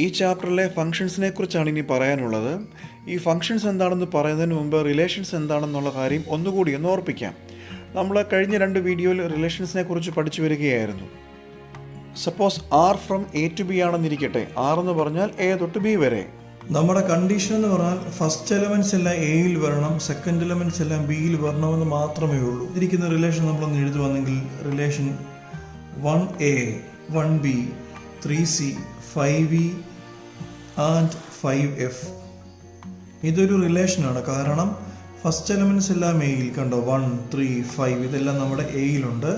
ഈ ചാപ്റ്ററിലെ ഫങ്ഷൻസിനെ കുറിച്ചാണ് ഇനി പറയാനുള്ളത്. ഈ ഫങ്ഷൻസ് എന്താണെന്ന് പറയുന്നതിന് മുമ്പ് റിലേഷൻസ് എന്താണെന്നുള്ള കാര്യം ഒന്നുകൂടി ഒന്ന് ഓർപ്പിക്കാം. നമ്മൾ കഴിഞ്ഞ 2 വീഡിയോയിൽ റിലേഷൻസിനെ കുറിച്ച് പഠിച്ചു വരികയായിരുന്നു. Suppose R from A to B ആണെന്നിരിക്കട്ടെ. ആർ എന്ന് പറഞ്ഞാൽ എ തൊട്ട് ബി വരെ. നമ്മുടെ കണ്ടീഷൻ എന്ന് പറഞ്ഞാൽ ഫസ്റ്റ് എലമെന്റ്സ് എല്ലാം എയിൽ വരണം, സെക്കൻഡ് എലമെന്റ്സ് എല്ലാം ബിയിൽ വരണമെന്ന് മാത്രമേ ഉള്ളൂ. ഇരിക്കുന്ന റിലേഷൻ നമ്മളൊന്ന് എഴുതുവാണെങ്കിൽ relation 1a 1b 3c 5e and 5f ഇതൊരു റിലേഷനാണ്. കാരണം ഫസ്റ്റ് എലമെന്റ്സ് എല്ലാം എയിൽ കണ്ടോ, 1 3 5 ഇതെല്ലാം നമ്മുടെ എയിലുണ്ട്.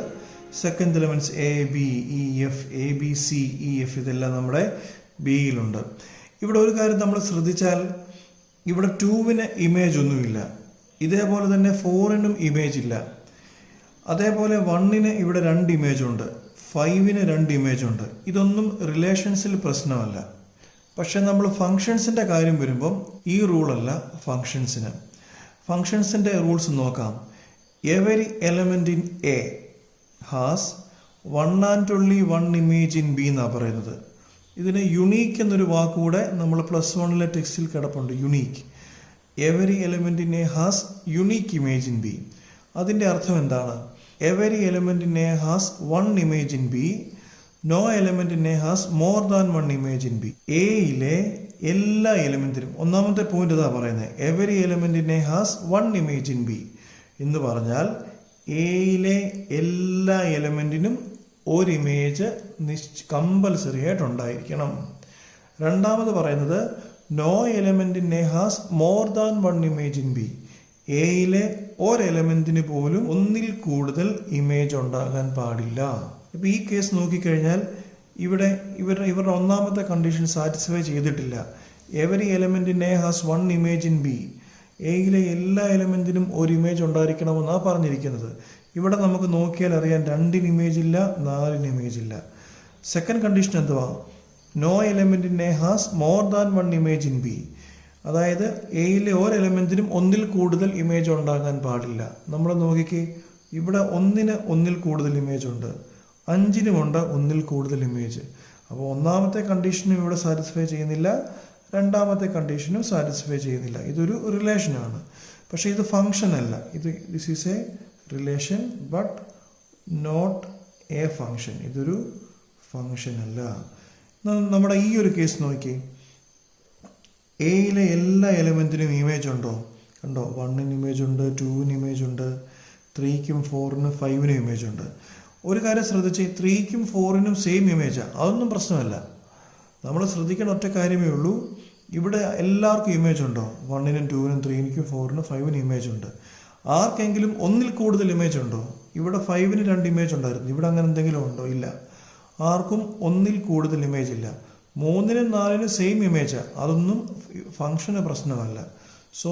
Second elements A B E F A B C E F ഇതെല്ലാം നമ്മുടെ ബിയിലുണ്ട്. ഇവിടെ ഒരു കാര്യം നമ്മൾ ശ്രദ്ധിച്ചാൽ ഇവിടെ 2വിന് ഇമേജ് ഒന്നുമില്ല. ഇതേപോലെ തന്നെ 4നും ഇമേജ് ഇല്ല. അതേപോലെ 1ന് ഇവിടെ 2 ഇമേജ് ഉണ്ട്, 5ന് 2 ഇമേജ് ഉണ്ട്. ഇതൊന്നും റിലേഷൻസിൽ പ്രശ്നമല്ല. പക്ഷെ നമ്മൾ ഫങ്ഷൻസിന്റെ കാര്യം വരുമ്പം ഈ റൂളല്ല ഫങ്ഷൻസിന്. ഫങ്ഷൻസിന്റെ റൂൾസ് നോക്കാം. Every element in A has 1 and only 1 image in B എന്നാണ് പറയുന്നത്. ഇതിന് യുണീക്ക് എന്നൊരു വാക്കുകൂടെ നമ്മൾ +1 ടെക്സ്റ്റിൽ കിടപ്പുണ്ട്. Unique. Every element in A has unique image in B. അതിന്റെ അർത്ഥം എന്താണ്? Every element in A has 1 image in B. No element in A has more than 1 image in B. എയിലെ എല്ലാ എലമെന്റിനും, ഒന്നാമത്തെ പോയിന്റ് ഇതാ പറയുന്നത്, every element in A has 1 image in B എന്ന് പറഞ്ഞാൽ എയിലെ എല്ലാ എലമെന്റിനും ഒരു ഇമേജ് കമ്പൽസറി ആയിട്ടുണ്ടായിരിക്കണം. രണ്ടാമത് പറയുന്നത് no element in A has more than 1 image in B. എയിലെ ഒരു എലമെന്റിന് പോലും ഒന്നിൽ കൂടുതൽ ഇമേജ് ഉണ്ടാകാൻ പാടില്ല. ഇപ്പൊ ഈ കേസ് നോക്കിക്കഴിഞ്ഞാൽ ഇവരുടെ ഒന്നാമത്തെ കണ്ടീഷൻ സാറ്റിസ്ഫൈ ചെയ്തിട്ടില്ല. Every element in A has 1 image in B. എയിലെ എല്ലാ എലമെന്റിനും ഒരു ഇമേജ് ഉണ്ടായിരിക്കണമെന്നാണ് പറഞ്ഞിരിക്കുന്നത്. ഇവിടെ നമുക്ക് നോക്കിയാൽ അറിയാൻ 2ന് ഇമേജ് ഇല്ല, 4ന് ഇമേജ് ഇല്ല. സെക്കൻഡ് കണ്ടീഷൻ എന്തുവാ? No element in A has more than 1 image in B. അതായത് എയിലെ ഒരു എലമെന്റിനും ഒന്നിൽ കൂടുതൽ ഇമേജ് ഉണ്ടാകാൻ പാടില്ല. നമ്മൾ നോക്കിക്കേ, ഇവിടെ 1ന് ഒന്നിൽ കൂടുതൽ ഇമേജ് ഉണ്ട്, 5നുമുണ്ട് ഒന്നിൽ കൂടുതൽ ഇമേജ്. അപ്പോൾ ഒന്നാമത്തെ കണ്ടീഷനും ഇവിടെ സാറ്റിസ്ഫൈ ചെയ്യുന്നില്ല, രണ്ടാമത്തെ കണ്ടീഷനും സാറ്റിസ്ഫൈ ചെയ്യുന്നില്ല. ഇതൊരു റിലേഷനാണ്, പക്ഷെ ഇത് ഫങ്ഷൻ അല്ല. This is a relation but not a function. ഇതൊരു ഫങ്ഷൻ അല്ല. നമ്മുടെ ഈ ഒരു കേസ് നോക്കി, എയിലെ എല്ലാ എലമെന്റിനും ഇമേജ് ഉണ്ടോ? കണ്ടോ, 1ന് ഇമേജ് ഉണ്ട്, 2ന് ഇമേജ് ഉണ്ട്, 3ക്കും 4നും 5നും ഇമേജ് ഉണ്ട്. ഒരു കാര്യം ശ്രദ്ധിച്ച്, 3ക്കും 4നും സെയിം ഇമേജാണ്, അതൊന്നും പ്രശ്നമല്ല. നമ്മൾ ശ്രദ്ധിക്കേണ്ട ഒറ്റ കാര്യമേ ഉള്ളൂ, ഇവിടെ എല്ലാവർക്കും ഇമേജ് ഉണ്ടോ? 1നും 2നും 3നും 4നും 5നും ഇമേജ് ഉണ്ട്. ആർക്കെങ്കിലും ഒന്നിൽ കൂടുതൽ ഇമേജ് ഉണ്ടോ? ഇവിടെ 5ന് 2 ഇമേജ് ഉണ്ടായിരുന്നു, ഇവിടെ അങ്ങനെ എന്തെങ്കിലും ഉണ്ടോ? ഇല്ല. ആർക്കും ഒന്നിൽ കൂടുതൽ ഇമേജ് ഇല്ല. 3നും 4നും സെയിം ഇമേജ്, അതൊന്നും ഫങ്ഷന് പ്രശ്നമല്ല. So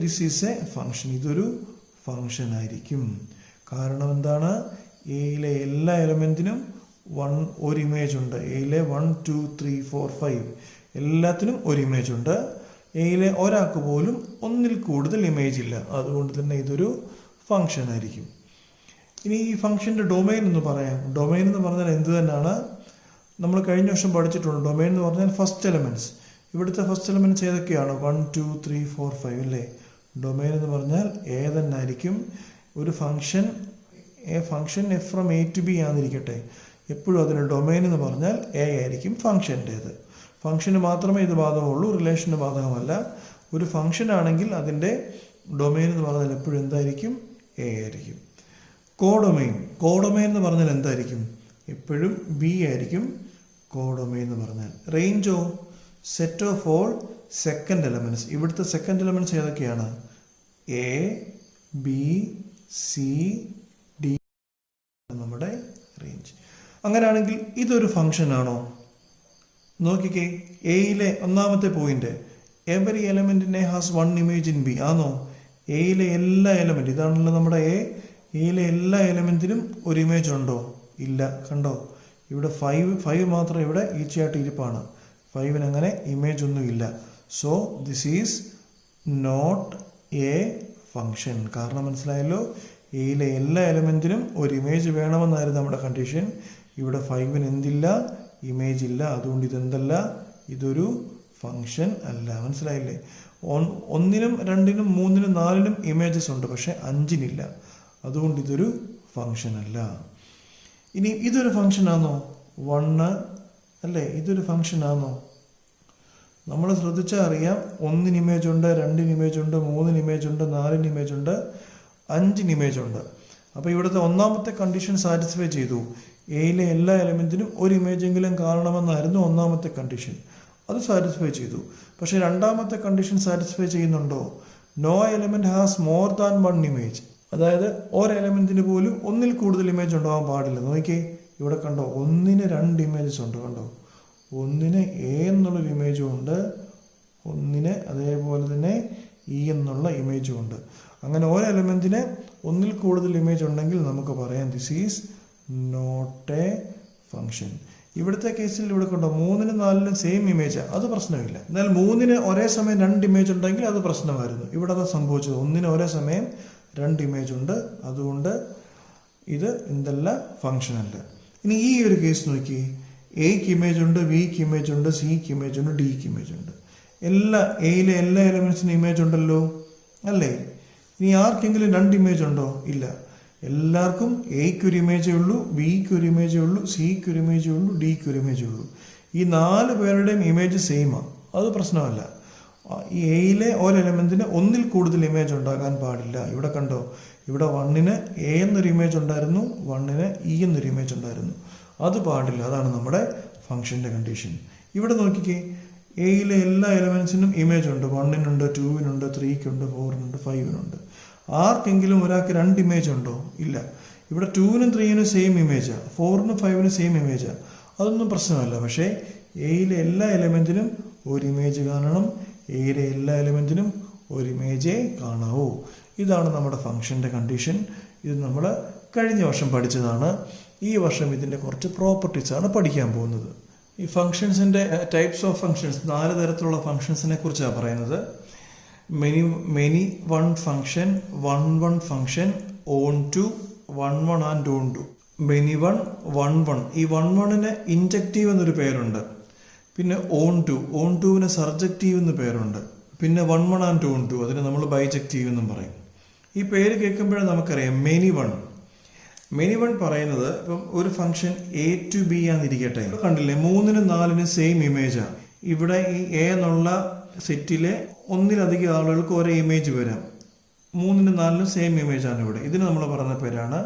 this is A function. ഇതൊരു ഫങ്ഷൻ ആയിരിക്കും. കാരണം എന്താണ്? എയിലെ എല്ലാ എലമെന്റിനും ഒരു ഇമേജ് ഉണ്ട്. എയിലെ 1 2 3 4 5 എല്ലാത്തിനും ഒരു ഇമേജ് ഉണ്ട്. എയിലെ ഒരാൾക്ക് പോലും ഒന്നിൽ കൂടുതൽ ഇമേജ് ഇല്ല. അതുകൊണ്ട് തന്നെ ഇതൊരു ഫങ്ഷൻ ആയിരിക്കും. ഇനി ഈ ഫങ്ഷന്റെ ഡൊമൈൻ എന്ന് പറയാം. ഡൊമൈൻ എന്ന് പറഞ്ഞാൽ എന്ത് തന്നെയാണ്? നമ്മൾ കഴിഞ്ഞ വർഷം പഠിച്ചിട്ടുണ്ട്. ഡൊമൈൻ എന്ന് പറഞ്ഞാൽ ഫസ്റ്റ് എലമെന്റ്സ്. ഇവിടുത്തെ ഫസ്റ്റ് എലമെന്റ്സ് ഏതൊക്കെയാണ്? 1 2 3 4 5 അല്ലേ? ഡൊമൈൻ എന്ന് പറഞ്ഞാൽ എ തന്നെ ആയിരിക്കും. ഒരു function F from A to B ആണെന്നിരിക്കട്ടെ, എപ്പോഴും അതിന് ഡൊമൈൻ എന്ന് പറഞ്ഞാൽ എ ആയിരിക്കും ഫങ്ഷൻ്റേത്. ഫങ്ഷന് മാത്രമേ ഇത് ബാധകമുള്ളൂ, റിലേഷന് ബാധകമല്ല. ഒരു ഫങ്ഷൻ ആണെങ്കിൽ അതിൻ്റെ ഡൊമൈൻ എന്ന് പറഞ്ഞാൽ എപ്പോഴും എന്തായിരിക്കും? എ ആയിരിക്കും. കോഡൊമൈൻ എന്ന് പറഞ്ഞാൽ എന്തായിരിക്കും? എപ്പോഴും ബി ആയിരിക്കും കോഡൊമൈൻ എന്ന് പറഞ്ഞാൽ. റേഞ്ചോ? Set of all second elements. ഇവിടുത്തെ സെക്കൻഡ് എലമെന്റ്സ് ഏതൊക്കെയാണ്? എ ബി സി ഡി നമ്മുടെ റേഞ്ച്. അങ്ങനെയാണെങ്കിൽ ഇതൊരു ഫങ്ഷൻ ആണോ? നോക്കിക്കേ, എയിലെ ഒന്നാമത്തെ point, every element in A has 1 image in B ആണോ? എയിലെ എല്ലാ എലമെന്റ്, ഇതാണല്ലോ നമ്മുടെ എയിലെ എല്ലാ എലമെന്റിനും ഒരു ഇമേജ് ഉണ്ടോ? ഇല്ല. കണ്ടോ, ഇവിടെ 5 മാത്രം ഇവിടെ ഈച്ചയായിട്ട് ഇരിപ്പാണ്. 5ന് അങ്ങനെ ഇമേജ് ഒന്നും ഇല്ല. So this is not a function. കാരണം മനസ്സിലായല്ലോ, എയിലെ എല്ലാ എലമെന്റിനും ഒരു ഇമേജ് വേണമെന്നായിരുന്നു നമ്മുടെ കണ്ടീഷൻ. ഇവിടെ 5ന് എന്തില്ല? ഇമേജ് ഇല്ല. അതുകൊണ്ട് ഇതെന്തല്ല? ഇതൊരു ഫംഗ്ഷൻ അല്ല. മനസ്സിലായില്ലേ? 1 നും 2 നും 3 നും 4 നും ഇമേജസ് ഉണ്ട്, പക്ഷെ 5-നില്ല. അതുകൊണ്ട് ഇതൊരു ഫംഗ്ഷൻ അല്ല. ഇനി ഇതൊരു ഫംഗ്ഷൻ ആണോ? 1 അല്ലേ? ഇതൊരു ഫംഗ്ഷൻ ആണോ? നമ്മൾ ശ്രദ്ധിച്ചാൽ അറിയാം, 1-ന് ഇമേജ് ഉണ്ട്, 2-ന് ഇമേജ് ഉണ്ട്, 3-ന് ഇമേജ് ഉണ്ട്, 4-ന് ഇമേജ് ഉണ്ട്, 5-ന് ഇമേജ് ഉണ്ട്. അപ്പോൾ ഇവിടുത്തെ ഒന്നാമത്തെ കണ്ടീഷൻ സാറ്റിസ്ഫൈ ചെയ്തു. എയിലെ എല്ലാ എലമെന്റിനും ഒരു ഇമേജെങ്കിലും കാണണമെന്നായിരുന്നു ഒന്നാമത്തെ കണ്ടീഷൻ. അത് സാറ്റിസ്ഫൈ ചെയ്തു. പക്ഷെ രണ്ടാമത്തെ കണ്ടീഷൻ സാറ്റിസ്ഫൈ ചെയ്യുന്നുണ്ടോ? No element has more than 1 image. അതായത് ഒരു എലമെന്റിന് പോലും ഒന്നിൽ കൂടുതൽ ഇമേജ് ഉണ്ടാവാൻ പാടില്ല. നോക്കിയേ, ഇവിടെ കണ്ടോ, 1-ന് 2 ഇമേജസ് ഉണ്ട്. കണ്ടോ, 1-ന് എ എന്നുള്ളൊരു ഇമേജും ഉണ്ട്, 1-ന് അതേപോലെ തന്നെ ഇ എന്നുള്ള ഇമേജും ഉണ്ട്. അങ്ങനെ ഒരു എലമെന്റിന് ഒന്നിൽ കൂടുതൽ ഇമേജ് ഉണ്ടെങ്കിൽ നമുക്ക് പറയാം this is not a function. ഇവിടുത്തെ കേസിൽ ഇവിടെ കണ്ടോ, 3-നും 4-നും സെയിം ഇമേജാണ്, അത് പ്രശ്നമില്ല. എന്നാൽ 3-ന് ഒരേ സമയം 2 ഇമേജ് ഉണ്ടെങ്കിൽ അത് പ്രശ്നമായിരുന്നു. ഇവിടെ അത് സംഭവിച്ചത് 1-ന് ഒരേ സമയം 2 ഇമേജ് ഉണ്ട്, അതുകൊണ്ട് ഇത് എന്തല്ല, ഫംഗ്ഷൻ അല്ല. ഇനി ഈ ഒരു കേസ് നോക്കി, എക്ക് ഇമേജ് ഉണ്ട്, ബിക്ക് ഇമേജ് ഉണ്ട്, സിക്ക് ഇമേജ് ഉണ്ട്, ഡിക്ക് ഇമേജ് ഉണ്ട്. എയിലെ എല്ലാ എലമെന്റ്സിനും ഇമേജ് ഉണ്ടല്ലോ, അല്ലേ? ഇനി ആർക്കെങ്കിലും 2 ഇമേജ് ഉണ്ടോ? ഇല്ല. എല്ലാവർക്കും എക്ക് ഒരു ഇമേജേ ഉള്ളൂ, ബിക്ക് ഒരു ഇമേജേ ഉള്ളൂ, സിക്ക് ഒരു ഇമേജേ ഉള്ളൂ, ഡിക്ക് ഒരു ഇമേജേ ഉള്ളൂ. ഈ 4 പേരുടെയും ഇമേജ് സെയിമാണ്, അത് പ്രശ്നമല്ല. ഈ എയിലെ ഒരു എലമെന്റിന് ഒന്നിൽ കൂടുതൽ ഇമേജ് ഉണ്ടാകാൻ പാടില്ല. ഇവിടെ കണ്ടോ, ഇവിടെ 1-ന് എ എന്നൊരു ഇമേജ് ഉണ്ടായിരുന്നു, 1-ന് ഇ എന്നൊരു ഇമേജ് ഉണ്ടായിരുന്നു. അത് പാടില്ല. അതാണ് നമ്മുടെ ഫംഗ്ഷന്റെ കണ്ടീഷൻ. ഇവിടെ നോക്കിക്കേ, എയിലെ എല്ലാ എലമെന്റ്സിനും ഇമേജ് ഉണ്ട്. 1-നുണ്ട്, 2-നുണ്ട്, 3-ക്കുണ്ട്, 4-നുണ്ട്, 5-നുണ്ട്. ആർക്കെങ്കിലും ഒരാൾക്ക് 2 ഇമേജ് ഉണ്ടോ? ഇല്ല. ഇവിടെ 2-നും 3-നും സെയിം ഇമേജാ, 4-നും 5-നും സെയിം ഇമേജാ, അതൊന്നും പ്രശ്നമല്ല. പക്ഷേ എയിലെ എല്ലാ എലമെന്റിനും ഒരു ഇമേജ് കാണണം, എയിലെ എല്ലാ എലമെന്റിനും ഒരു ഇമേജേ കാണാവൂ. ഇതാണ് നമ്മുടെ ഫംഗ്ഷന്റെ കണ്ടീഷൻ. ഇത് നമ്മൾ കഴിഞ്ഞ വർഷം പഠിച്ചതാണ്. ഈ വർഷം ഇതിന്റെ കുറച്ച് പ്രോപ്പർട്ടീസ് ആണ് പഠിക്കാൻ പോകുന്നത്. ഈ ഫംഗ്ഷൻസിന്റെ ടൈപ്സ് ഓഫ് ഫംഗ്ഷൻസ്, 4 തരത്തിലുള്ള ഫംഗ്ഷൻസിനെ കുറിച്ചാണ് പറയുന്നത്. Many one function, one function, onto, one and onto. Many one, one. ഈ വണ്ണിന് ഇൻജക്റ്റീവ് എന്നൊരു പേരുണ്ട്. പിന്നെ ഓൺ ടുവിന് സർജക്റ്റീവ് എന്ന് പേരുണ്ട്. പിന്നെ വൺ ആൻഡ് ഓൺ ടു, അതിന് നമ്മൾ ബൈജക്റ്റീവ് എന്നും പറയും. ഈ പേര് കേൾക്കുമ്പോഴേ നമുക്കറിയാം മെനി വൺ പറയുന്നത്, ഇപ്പം ഒരു ഫംഗ്ഷൻ എ ടു ബി ആണെന്നിരിക്കട്ടെ. കണ്ടില്ലേ, 3-നും 4-നും സെയിം ഇമേജാണ്. ഇവിടെ ഈ എ എന്നുള്ള സെറ്റിലെ ഒന്നിലധികം ആളുകൾക്ക് ഒരേ ഇമേജ് വരാം. 3-നും 4-നും സെയിം ഇമേജാണ് ഇവിടെ. ഇതിന് നമ്മൾ പറയുന്ന പേരാണ്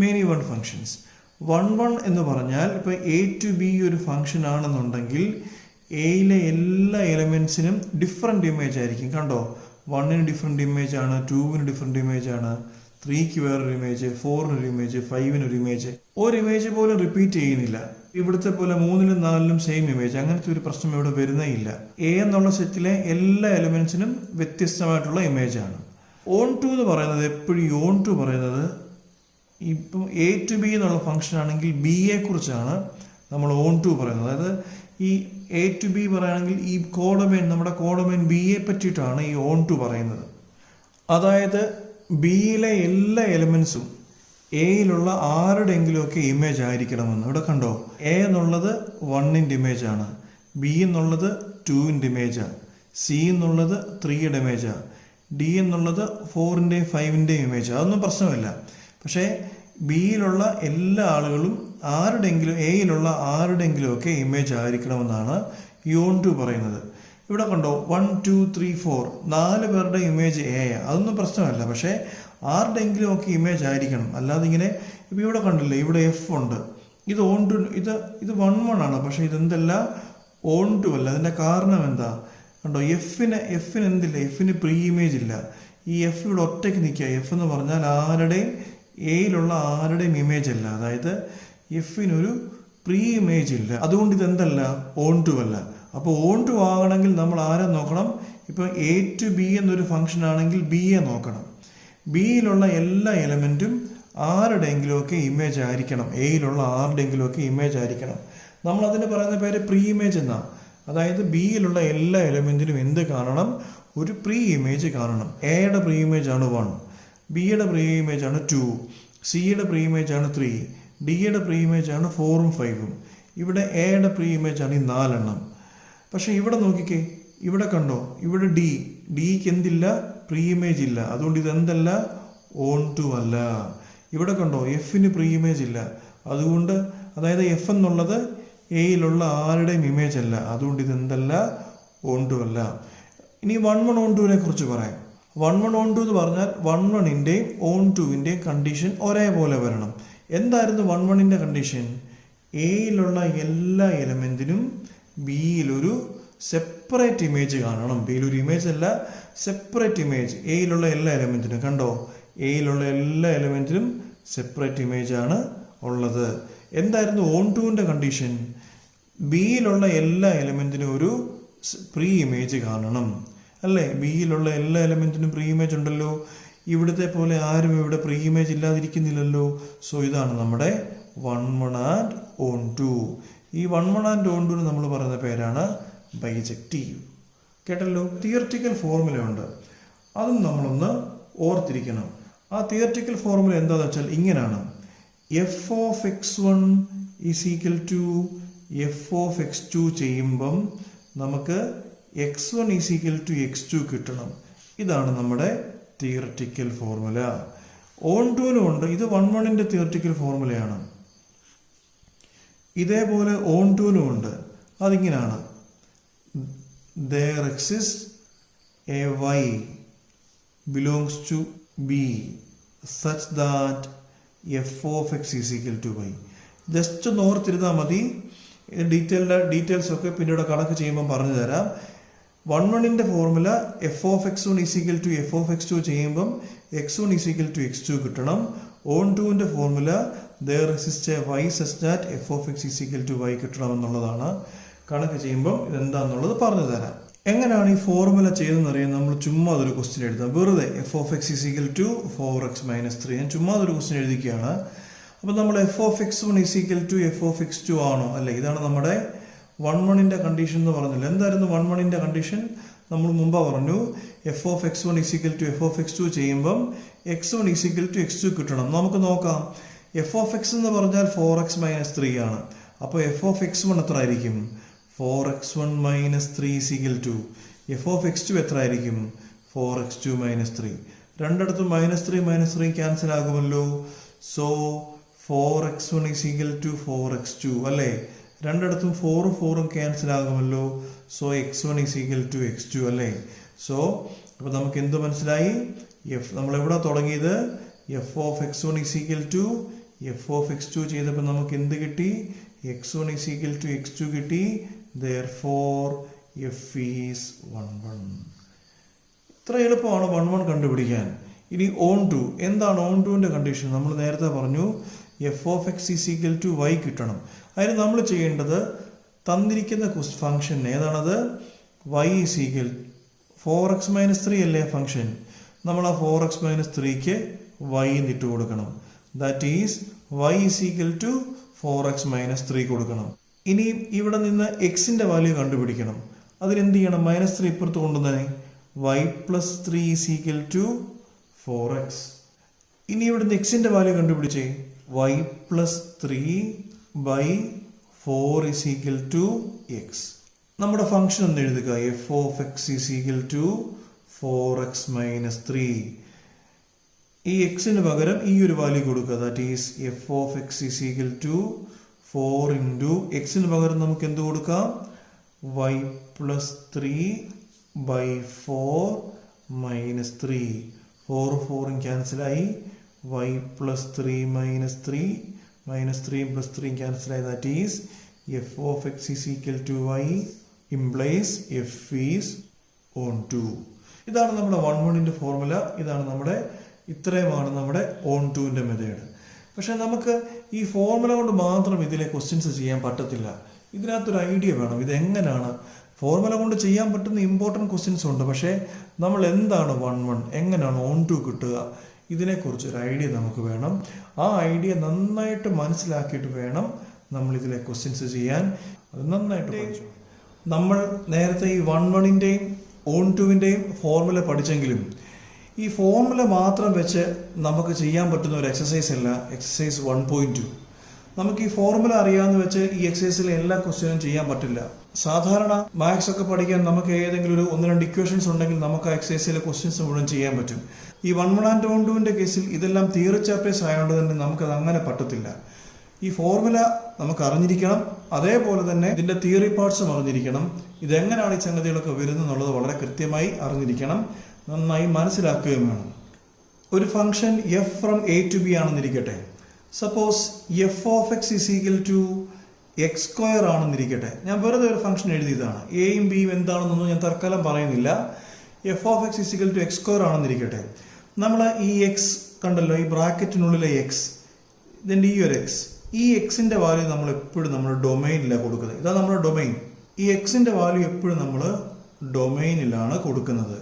മെനി വൺ ഫംഗ്ഷൻസ്. വൺ എന്ന് പറഞ്ഞാൽ, ഇപ്പൊ എ ടു ബി ഒരു ഫംഗ്ഷൻ ആണെന്നുണ്ടെങ്കിൽ എയിലെ എല്ലാ എലമെന്റ്സിനും ഡിഫറെന്റ് ഇമേജ് ആയിരിക്കും. കണ്ടോ, 1-ന് ഡിഫറെന്റ് ഇമേജ് ആണ്, 2-ന് ഡിഫറെന്റ് ഇമേജ് ആണ്, 3-ക്ക് വേറൊരു ഇമേജ്, 4-നൊരു ഇമേജ്, 5-നൊരു ഇമേജ്. ഒരു ഇമേജ് പോലും റിപ്പീറ്റ് ചെയ്യുന്നില്ല. ഇവിടുത്തെ പോലെ 3-നും 4-നും സെയിം ഇമേജ്, അങ്ങനത്തെ ഒരു പ്രശ്നം ഇവിടെ വരുന്നേ ഇല്ല. എ എന്നുള്ള സെറ്റിലെ എല്ലാ എലമെന്റ്സിനും വ്യത്യസ്തമായിട്ടുള്ള ഇമേജ് ആണ്. ഓൺ ടു എന്ന് പറയുന്നത്, എപ്പോഴും ഓൺ ടു പറയുന്നത്, ഇപ്പം എ ടു ബി എന്നുള്ള ഫംഗ്ഷൻ ആണെങ്കിൽ ബിയെ കുറിച്ചാണ് നമ്മൾ ഓൺ ടു പറയുന്നത്. അതായത് ഈ എ ടു ബി പറയുകയാണെങ്കിൽ ഈ കോഡൊമൈൻ, നമ്മുടെ കോഡൊമൈൻ ബിയെ പറ്റിയിട്ടാണ് ഈ ഓൺ ടു പറയുന്നത്. അതായത് ബിയിലെ എല്ലാ എലമെന്റ്സും എയിലുള്ള ആരുടെയെങ്കിലുമൊക്കെ ഇമേജ് ആയിരിക്കണമെന്ന്. ഇവിടെ കണ്ടോ, എ എന്നുള്ളത് 1-ന്റെ ഇമേജ് ആണ്, ബി എന്നുള്ളത് 2-ന്റെ ഇമേജാണ്, സി എന്നുള്ളത് 3-യുടെ ഇമേജാണ്, ഡി എന്നുള്ളത് 4-ന്റെയും 5-ന്റെയും ഇമേജ്. അതൊന്നും പ്രശ്നമില്ല. പക്ഷേ ബിയിലുള്ള എല്ലാ ആളുകളും എയിലുള്ള ആരുടെയെങ്കിലുമൊക്കെ ഇമേജ് ആയിരിക്കണമെന്നാണ് ഈ ഓൺ ടു പറയുന്നത്. ഇവിടെ കണ്ടോ, 1 2 3 4 4 പേരുടെ ഇമേജ് എ. അതൊന്നും പ്രശ്നമല്ല. പക്ഷേ ആരുടെയെങ്കിലും ഒക്കെ ഇമേജ് ആയിരിക്കണം. അല്ലാതെ ഇങ്ങനെ ഇപ്പം ഇവിടെ കണ്ടില്ലേ, ഇവിടെ എഫ് ഉണ്ട്, ഇത് ഓൺ ടു, ഇത് 1 ആണ്. പക്ഷെ ഇതെന്തല്ല, ഓൺ ടു അല്ല. അതിന്റെ കാരണം എന്താ കണ്ടോ, എഫിന് എന്തില്ല, എഫിന് പ്രീ ഇമേജ് ഇല്ല. ഈ എഫ് ഇവിടെ ഒറ്റയ്ക്ക് നിൽക്കുക. എഫ് എന്ന് പറഞ്ഞാൽ എയിലുള്ള ആരുടെയും ഇമേജ് അല്ല. അതായത് എഫിനൊരു പ്രീ ഇമേജ് ഇല്ല. അതുകൊണ്ട് ഇതെന്തല്ല, ഓൺ ടു അല്ല. അപ്പോൾ ഓൺ ടു ആകണമെങ്കിൽ നമ്മൾ ആരെ നോക്കണം? ഇപ്പൊ എ ടു ബി എന്നൊരു ഫംഗ്ഷൻ ആണെങ്കിൽ ബിയെ നോക്കണം. ബിയിലുള്ള എല്ലാ എലമെന്റും ആരുടെയെങ്കിലും ഒക്കെ ഇമേജ് ആയിരിക്കണം, എയിലുള്ള ആരുടെയെങ്കിലും ഒക്കെ ഇമേജ് ആയിരിക്കണം. നമ്മൾ അതിന് പറയുന്ന പേര് പ്രീ ഇമേജ് എന്നാ. അതായത് ബിയിലുള്ള എല്ലാ എലമെന്റിനും എന്ത് കാണണം? ഒരു പ്രീ ഇമേജ് കാണണം. എയുടെ പ്രീ ഇമേജ് ആണ് 1, ബിയുടെ പ്രീ ഇമേജ് ആണ് 2, സിയുടെ പ്രീ ഇമേജ് ആണ് 3, ഡിയുടെ പ്രീ ഇമേജ് ആണ് 4ഉം 5ഉം. ഇവിടെ എയുടെ പ്രീ ഇമേജ് ആണ് ഈ 4 എണ്ണം. പക്ഷെ ഇവിടെ നോക്കിക്കേ, ഇവിടെ കണ്ടോ, ഇവിടെ ഡിക്ക് എന്തില്ല, പ്രീ ഇമേജ് ഇല്ല. അതുകൊണ്ട് ഇത് എന്തല്ല, ഓൺ ടു അല്ല. ഇവിടെ കണ്ടോ, എഫിന് പ്രീ ഇമേജ് ഇല്ല. അതുകൊണ്ട് അതായത് എഫ് എന്നുള്ളത് എയിലുള്ള ആരുടെയും ഇമേജ് അല്ല. അതുകൊണ്ട് ഇത് എന്തല്ല, ഓൺ ടു അല്ല. ഇനി 1-1 ഓൺ ടുവിനെ കുറിച്ച് പറയാം. 1-1 ഓൺ ടു എന്ന് പറഞ്ഞാൽ 1-1ന്റെയും ഓൺ ടുവിന്റെയും കണ്ടീഷൻ ഒരേപോലെ വരണം. എന്തായിരുന്നു 1-1ന്റെ കണ്ടീഷൻ? എയിലുള്ള എല്ലാ എലമെന്റിനും ബിയിലൊരു സെപ്പറേറ്റ് ഇമേജ് കാണണം. ബിയിലൊരു ഇമേജ് അല്ല, സെപ്പറേറ്റ് ഇമേജ്. എയിലുള്ള എല്ലാ എലമെന്റിനും കണ്ടോ, എയിലുള്ള എല്ലാ എലമെന്റിനും സെപ്പറേറ്റ് ഇമേജ് ആണ് ഉള്ളത്. എന്തായിരുന്നു ഓൺ ടുവിന്റെ കണ്ടീഷൻ? ബിയിലുള്ള എല്ലാ എലമെന്റിനും ഒരു പ്രീ ഇമേജ് കാണണം, അല്ലേ? ബിയിലുള്ള എല്ലാ എലമെന്റിനും പ്രീ ഇമേജ് ഉണ്ടല്ലോ. ഇവിടുത്തെ പോലെ ആരും ഇവിടെ പ്രീ ഇമേജ് ഇല്ലാതിരിക്കുന്നില്ലല്ലോ. സോ ഇതാണ് നമ്മുടെ 1-1 ആൻഡ് ഓൺ ടു. ഈ 1-1 ആൻഡ് ഓൺ ടു നമ്മൾ പറയുന്ന പേരാണ് ബൈജക്റ്റീവ്. കേട്ടല്ലോ. തിയററ്റിക്കൽ ഫോർമുല ഉണ്ട്, അതും നമ്മളൊന്ന് ഓർത്തിരിക്കണം. ആ തിയററ്റിക്കൽ ഫോർമുല എന്താണെന്ന് വെച്ചാൽ ഇങ്ങനെയാണ്: F of x1 is equal to F of x2 ചെയ്യുമ്പം നമുക്ക് x1 is equal to x2 കിട്ടണം. ഇതാണ് നമ്മുടെ തിയററ്റിക്കൽ ഫോർമുല. ഓൺ ടുവിനും ഉണ്ട്. ഇത് 1-1ന്റെ തിയററ്റിക്കൽ ഫോർമുലയാണ്. ഇതേപോലെ ഓൺ ടുവിനും ഉണ്ട്. അതിങ്ങനെയാണ്: there exists a y belongs to b such that f of x is equal to y. Just ഒന്ന് ഓർത്തിരുന്നാൽ മതി. ഡീറ്റെയിൽസ് ഒക്കെ പിന്നീട് കണക്ക് ചെയ്യുമ്പോൾ പറഞ്ഞു തരാം. 1-1ന്റെ formula f of x1 is equal to F of x2 ചെയ്യുമ്പം x1 is equal to x2 കിട്ടണം. ഓൺ ടുവിന്റെ formula there exists a y such that f of x is equal to y കിട്ടണം എന്നുള്ളതാണ്. കണക്ക് ചെയ്യുമ്പോൾ ഇതെന്താന്നുള്ളത് പറഞ്ഞു തരാം. എങ്ങനെയാണ് ഈ ഫോർമുല ചെയ്തെന്നറിയാൻ നമ്മൾ ചുമ്മാ ഒരു ക്വസ്റ്റ്യൻ എഴുതാം. വെറുതെ F of X is equal to 4x - 3. ഞാൻ ചുമ്മാ ഒരു ക്വസ്റ്റ്യൻ എഴുതിക്കുകയാണ്. അപ്പം നമ്മൾ F of x1 is equal to F of x2 ആണോ അല്ലേ? ഇതാണ് നമ്മുടെ 1-1ന്റെ കണ്ടീഷൻ എന്ന് പറഞ്ഞില്ല. എന്തായിരുന്നു 1-1ന്റെ കണ്ടീഷൻ? നമ്മൾ മുമ്പ് പറഞ്ഞു F of x1 is equal to F of x2 ചെയ്യുമ്പം x1 is equal to x2 കിട്ടണം. നമുക്ക് നോക്കാം. എഫ് ഓഫ് x എന്ന് പറഞ്ഞാൽ 4x - 3 ആണ്. അപ്പോൾ എഫ് ഓഫ് x1 എത്ര ആയിരിക്കും? 4x1 - 3 is equal to f of x2 എത്ര ആയിരിക്കും? 4x2 - 3. രണ്ടിടത്തും -3 ക്യാൻസൽ ആകുമല്ലോ. So 4x1 is equal to 4x2 അല്ലേ? രണ്ടിടത്തും 4 ക്യാൻസൽ ആകുമല്ലോ. So x1 is equal to x2 അല്ലേ? സോ അപ്പൊ നമുക്ക് എന്ത് മനസ്സിലായി? നമ്മൾ എവിടെ തുടങ്ങിയത്? F of x1 is equal to f of x2 ചെയ്തപ്പോൾ നമുക്ക് എന്ത് കിട്ടി? x1 is equal to x2 കിട്ടി. Therefore f is 1-1. ഇത്ര എളുപ്പമാണ് 1-1 കണ്ടുപിടിക്കാൻ. ഇനി ഓൺ ടു എന്താണ്? ഓൺ ടുവിന്റെ കണ്ടീഷൻ നമ്മൾ നേരത്തെ പറഞ്ഞു F of X is equal to Y കിട്ടണം. അതിന് നമ്മൾ ചെയ്യേണ്ടത് തന്നിരിക്കുന്ന ഫംഗ്ഷൻ ഏതാണത്? y ഈസ് ഈക്വൽ 4x - 3 അല്ലേ ഫംഗ്ഷൻ? നമ്മൾ ആ 4x - 3ക്ക് y ഇട്ട് കൊടുക്കണം. That is y is equal to 4x - 3 കൊടുക്കണം. ഇനി ഇവിടെ നിന്ന് എക്സിന്റെ വാല്യൂ കണ്ടുപിടിക്കണം. അതിനെന്ത് ചെയ്യണം? -3 ഇപ്പുറത്ത് കൊണ്ടുവന്നേ. y + 3 is equal to 4x. ഇനി ഇവിടുന്ന് എക്സിന്റെ വാല്യൂ കണ്ടുപിടിച്ചേ. y + 3/4 ഈസ് ഈക്വൽ ടു x. നമ്മുടെ ഫംഗ്ഷൻ ഒന്ന് എഴുതുക. F of X is equal to 4x - 3. ഈ എക്സിന് പകരം ഈ ഒരു വാല്യൂ കൊടുക്കുക. That is F of X is equal to 4 into എക്സിന് പകരം നമുക്ക് എന്ത് കൊടുക്കാം? y + 3/4 - 3. 4 ക്യാൻസലായി. y + 3 - 3 -3 + 3 ക്യാൻസലായി. That is F of X is equal to y implies f is on 2. ഇതാണ് നമ്മുടെ 1-1ന്റെ ഫോർമുല. ഇത്രയുമാണ് നമ്മുടെ ഓൺ ടുവിന്റെ മെത്തേഡ്. പക്ഷെ നമുക്ക് ഈ ഫോർമുല കൊണ്ട് മാത്രം ഇതിലെ ക്വസ്റ്റ്യൻസ് ചെയ്യാൻ പറ്റത്തില്ല. ഇതിനകത്തൊരു ഐഡിയ വേണം. ഇതെങ്ങനെയാണ് ഫോർമുല കൊണ്ട് ചെയ്യാൻ പറ്റുന്ന ഇമ്പോർട്ടൻറ്റ് ക്വസ്റ്റ്യൻസ് ഉണ്ട്. പക്ഷേ നമ്മൾ എന്താണ് 1-1, എങ്ങനെയാണ് ഓൺ ടു കിട്ടുക, ഇതിനെക്കുറിച്ചൊരു ഐഡിയ നമുക്ക് വേണം. ആ ഐഡിയ നന്നായിട്ട് മനസ്സിലാക്കിയിട്ട് വേണം നമ്മൾ ഇതിലെ ക്വസ്റ്റ്യൻസ് ചെയ്യാൻ. അത് നന്നായിട്ട് പഠിച്ചു. നമ്മൾ നേരത്തെ ഈ 1-1ന്റെയും ഓൺ ടുവിൻ്റെയും ഫോർമുല പഠിച്ചെങ്കിലും ഈ ഫോർമുല മാത്രം വെച്ച് നമുക്ക് ചെയ്യാൻ പറ്റുന്ന ഒരു എക്സസൈസ് അല്ല എക്സസൈസ് 1.2. നമുക്ക് ഈ ഫോർമുല അറിയാമെന്ന് വെച്ച് ഈ എക്സസൈസിലെ എല്ലാ ക്വസ്റ്റ്യനും ചെയ്യാൻ പറ്റില്ല. സാധാരണ മാത്സ് ഒക്കെ പഠിക്കാൻ നമുക്ക് ഏതെങ്കിലും ഒരു 1-2 ഇക്വേഷൻസ് ഉണ്ടെങ്കിൽ നമുക്ക് ആ എക്സസൈസിലെ ക്വസ്റ്റ്യൻസ് മുഴുവൻ ചെയ്യാൻ പറ്റും. ഈ 1-1 and 1-2ന്റെ കേസിൽ ഇതെല്ലാം തിയറി ചാപ്റ്റേഴ്സ് ആയതുകൊണ്ട് തന്നെ നമുക്കത് അങ്ങനെ പറ്റത്തില്ല. ഈ ഫോർമുല നമുക്ക് അറിഞ്ഞിരിക്കണം, അതേപോലെ തന്നെ ഇതിന്റെ തിയറി പാർട്സും അറിഞ്ഞിരിക്കണം. ഇതെങ്ങനെയാണ് ഈ സംഗതികളൊക്കെ വരുന്നത് എന്നുള്ളത് വളരെ കൃത്യമായി അറിഞ്ഞിരിക്കണം, നന്നായി മനസ്സിലാക്കുകയും വേണം. ഒരു function f from A to B ആണെന്നിരിക്കട്ടെ. Suppose f of X is equal to X square ആണെന്നിരിക്കട്ടെ. ഞാൻ വെറുതെ ഒരു ഫംഗ്ഷൻ എഴുതിയതാണ്. എയും ബിയും എന്താണെന്നൊന്നും ഞാൻ തൽക്കാലം പറയുന്നില്ല. F of X is equal to X square ആണെന്നിരിക്കട്ടെ. നമ്മൾ ഈ എക്സ് കണ്ടല്ലോ, ഈ ബ്രാക്കറ്റിനുള്ളിലെ എക്സ്, ഇതിന്റെ ഈ ഒരു എക്സ്, ഈ എക്സിന്റെ വാല്യൂ നമ്മൾ എപ്പോഴും നമ്മുടെ ഡൊമൈനിലാണ് കൊടുക്കുന്നത്. ഇതാ നമ്മുടെ ഡൊമൈൻ. ഈ എക്സിന്റെ വാല്യൂ എപ്പോഴും നമ്മൾ ഡൊമൈനിലാണ് കൊടുക്കുന്നത്.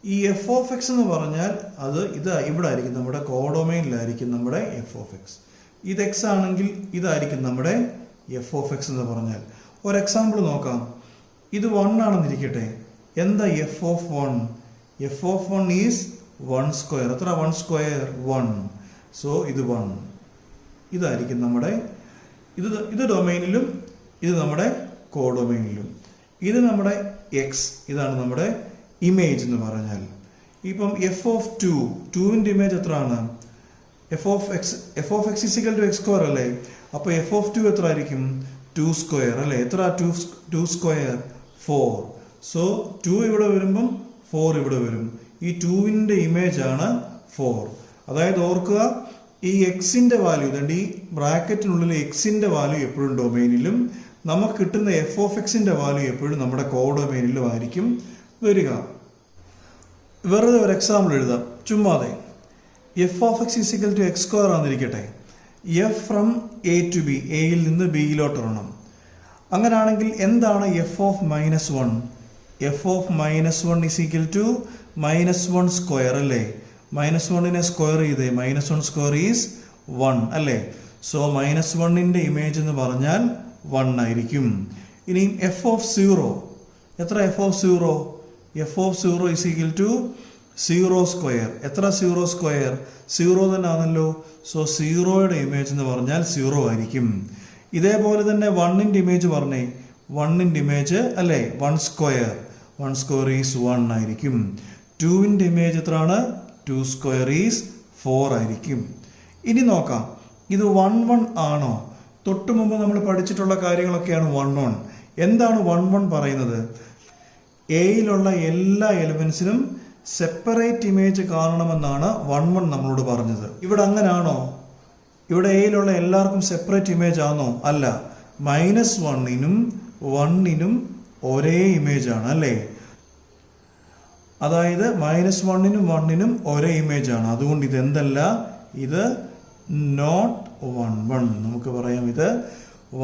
ഈ എഫ് ഓഫ് എക്സ് എന്ന് പറഞ്ഞാൽ അത് ഇവിടെ ആയിരിക്കും, നമ്മുടെ കോഡൊമൈനിലായിരിക്കും നമ്മുടെ എഫ് ഓഫ് എക്സ്. ഇത് എക്സ് ആണെങ്കിൽ ഇതായിരിക്കും നമ്മുടെ എഫ് ഓഫ് എക്സ് എന്ന് പറഞ്ഞാൽ. ഒരു എക്സാമ്പിൾ നോക്കാം. ഇത് 1 ആണെന്നിരിക്കട്ടെ. എന്താ f of 1? F of 1 is 1 square. എത്ര? 1 സ്ക്വയർ 1. സോ ഇത് 1. ഇതായിരിക്കും നമ്മുടെ ഇത് ഡൊമൈനിലും ഇത് നമ്മുടെ കോഡൊമൈനിലും. ഇത് നമ്മുടെ എക്സ്, ഇതാണ് നമ്മുടെ ഇമേജ് എന്ന് പറഞ്ഞാൽ. ഇപ്പം എഫ് ഓഫ് 2ന്റെ ഇമേജ് എത്രയാണ്? F of X is equal to X square അല്ലേ? അപ്പൊ എഫ് ഓഫ് 2 എത്ര ആയിരിക്കും? 2 സ്ക്വയർ അല്ലേ? എത്ര? 2 സ്ക്വയർ 4. സോ 2 ഇവിടെ വരുമ്പം 4 ഇവിടെ വരും. ഈ 2ന്റെ ഇമേജ് ആണ് 4. അതായത് ഓർക്കുക, ഈ എക്സിന്റെ വാല്യൂ, ഈ ബ്രാക്കറ്റിനുള്ളിൽ എക്സിന്റെ വാല്യൂ എപ്പോഴും ഡൊമൈനിലും നമുക്ക് കിട്ടുന്ന എഫ് ഓഫ് എക്സിന്റെ വാല്യൂ എപ്പോഴും നമ്മുടെ കോഡൊമൈനിലും ആയിരിക്കും വരിക. വെറുതെ ഒരു എക്സാമ്പിൾ എഴുതാം ചുമ്മാതെ. F of X is equal to X square ആണെന്നിരിക്കട്ടെ. F from A to B, എയിൽ നിന്ന് ബിയിലോട്ട് ഇറങ്ങണം. അങ്ങനെയാണെങ്കിൽ എന്താണ് f of -1? F of -1 is equal to -1 square അല്ലേ? -1നെ സ്ക്വയർ ചെയ്തേ, -1 സ്ക്വയർ ഈസ് 1 അല്ലേ? സോ -1ന്റെ ഇമേജ് എന്ന് പറഞ്ഞാൽ 1 ആയിരിക്കും. ഇനി എഫ് ഓഫ് 0 എത്ര? F of 0 is equal to 0 square. എത്ര? 0 സ്ക്വയർ 0 തന്നെ ആണല്ലോ. സോ 0യുടെ ഇമേജ് എന്ന് പറഞ്ഞാൽ 0 ആയിരിക്കും. ഇതേപോലെ തന്നെ 1ന്റെ ഇമേജ് പറഞ്ഞേ. 1ന്റെ ഇമേജ് അല്ലേ? 1 സ്ക്വയർ ഈസ് 1 ആയിരിക്കും. 2ന്റെ ഇമേജ് എത്രയാണ്? 2 സ്ക്വയർ ഈസ് 4 ആയിരിക്കും. ഇനി നോക്കാം, ഇത് 1 ആണോ? തൊട്ടു മുമ്പ് നമ്മൾ പഠിച്ചിട്ടുള്ള കാര്യങ്ങളൊക്കെയാണ് 1. എന്താണ് 1 പറയുന്നത്? എയിലുള്ള എല്ലാ എലിമെന്റ്സിനും സെപ്പറേറ്റ് ഇമേജ് കാണണമെന്നാണ് 1 നമ്മളോട് പറഞ്ഞത്. ഇവിടെ അങ്ങനാണോ? ഇവിടെ എയിലുള്ള എല്ലാവർക്കും സെപ്പറേറ്റ് ഇമേജ് ആണോ? അല്ല. -1നും 1നും ഒരേ ഇമേജ് ആണ് അല്ലേ? അതായത് -1നും 1നും ഒരേ ഇമേജ് ആണ്. അതുകൊണ്ട് ഇത് എന്തല്ല, ഇത് നോട്ട് 1 നമുക്ക് പറയാം. ഇത്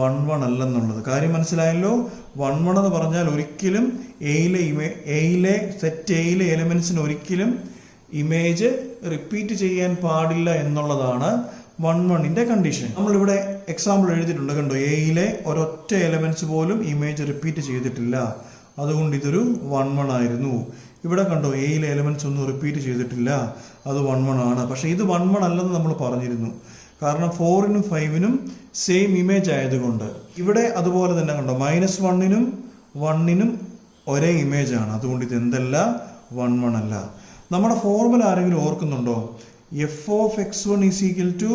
1 അല്ലെന്നുള്ളത് കാര്യം മനസ്സിലായല്ലോ. 1 എന്ന് പറഞ്ഞാൽ ഒരിക്കലും എയിലെ സെറ്റ് എയിലെ എലിമെന്റ്സിന് ഒരിക്കലും ഇമേജ് റിപ്പീറ്റ് ചെയ്യാൻ പാടില്ല എന്നുള്ളതാണ് 1ന്റെ കണ്ടീഷൻ. നമ്മളിവിടെ എക്സാമ്പിൾ എഴുതിയിട്ടുണ്ട് കണ്ടോ. എയിലെ ഒരൊറ്റ എലിമെന്റ്സ് പോലും ഇമേജ് റിപ്പീറ്റ് ചെയ്തിട്ടില്ല. അതുകൊണ്ട് ഇതൊരു 1 ആയിരുന്നു. ഇവിടെ കണ്ടോ, എയിലെ എലിമെന്റ്സ് ഒന്നും റിപ്പീറ്റ് ചെയ്തിട്ടില്ല, അത് 1 ആണ്. പക്ഷെ ഇത് 1 അല്ലെന്ന് നമ്മൾ പറഞ്ഞിരുന്നു, കാരണം 4നും 5നും സെയിം ഇമേജ് ആയതുകൊണ്ട്. ഇവിടെ അതുപോലെ തന്നെ കണ്ടോ, -1നും 1നും ഒരേ ഇമേജ് ആണ്. അതുകൊണ്ട് ഇത് എന്തല്ല, 1 അല്ല. നമ്മുടെ ഫോർമുല ആരെങ്കിലും ഓർക്കുന്നുണ്ടോ? F of x1 is equal to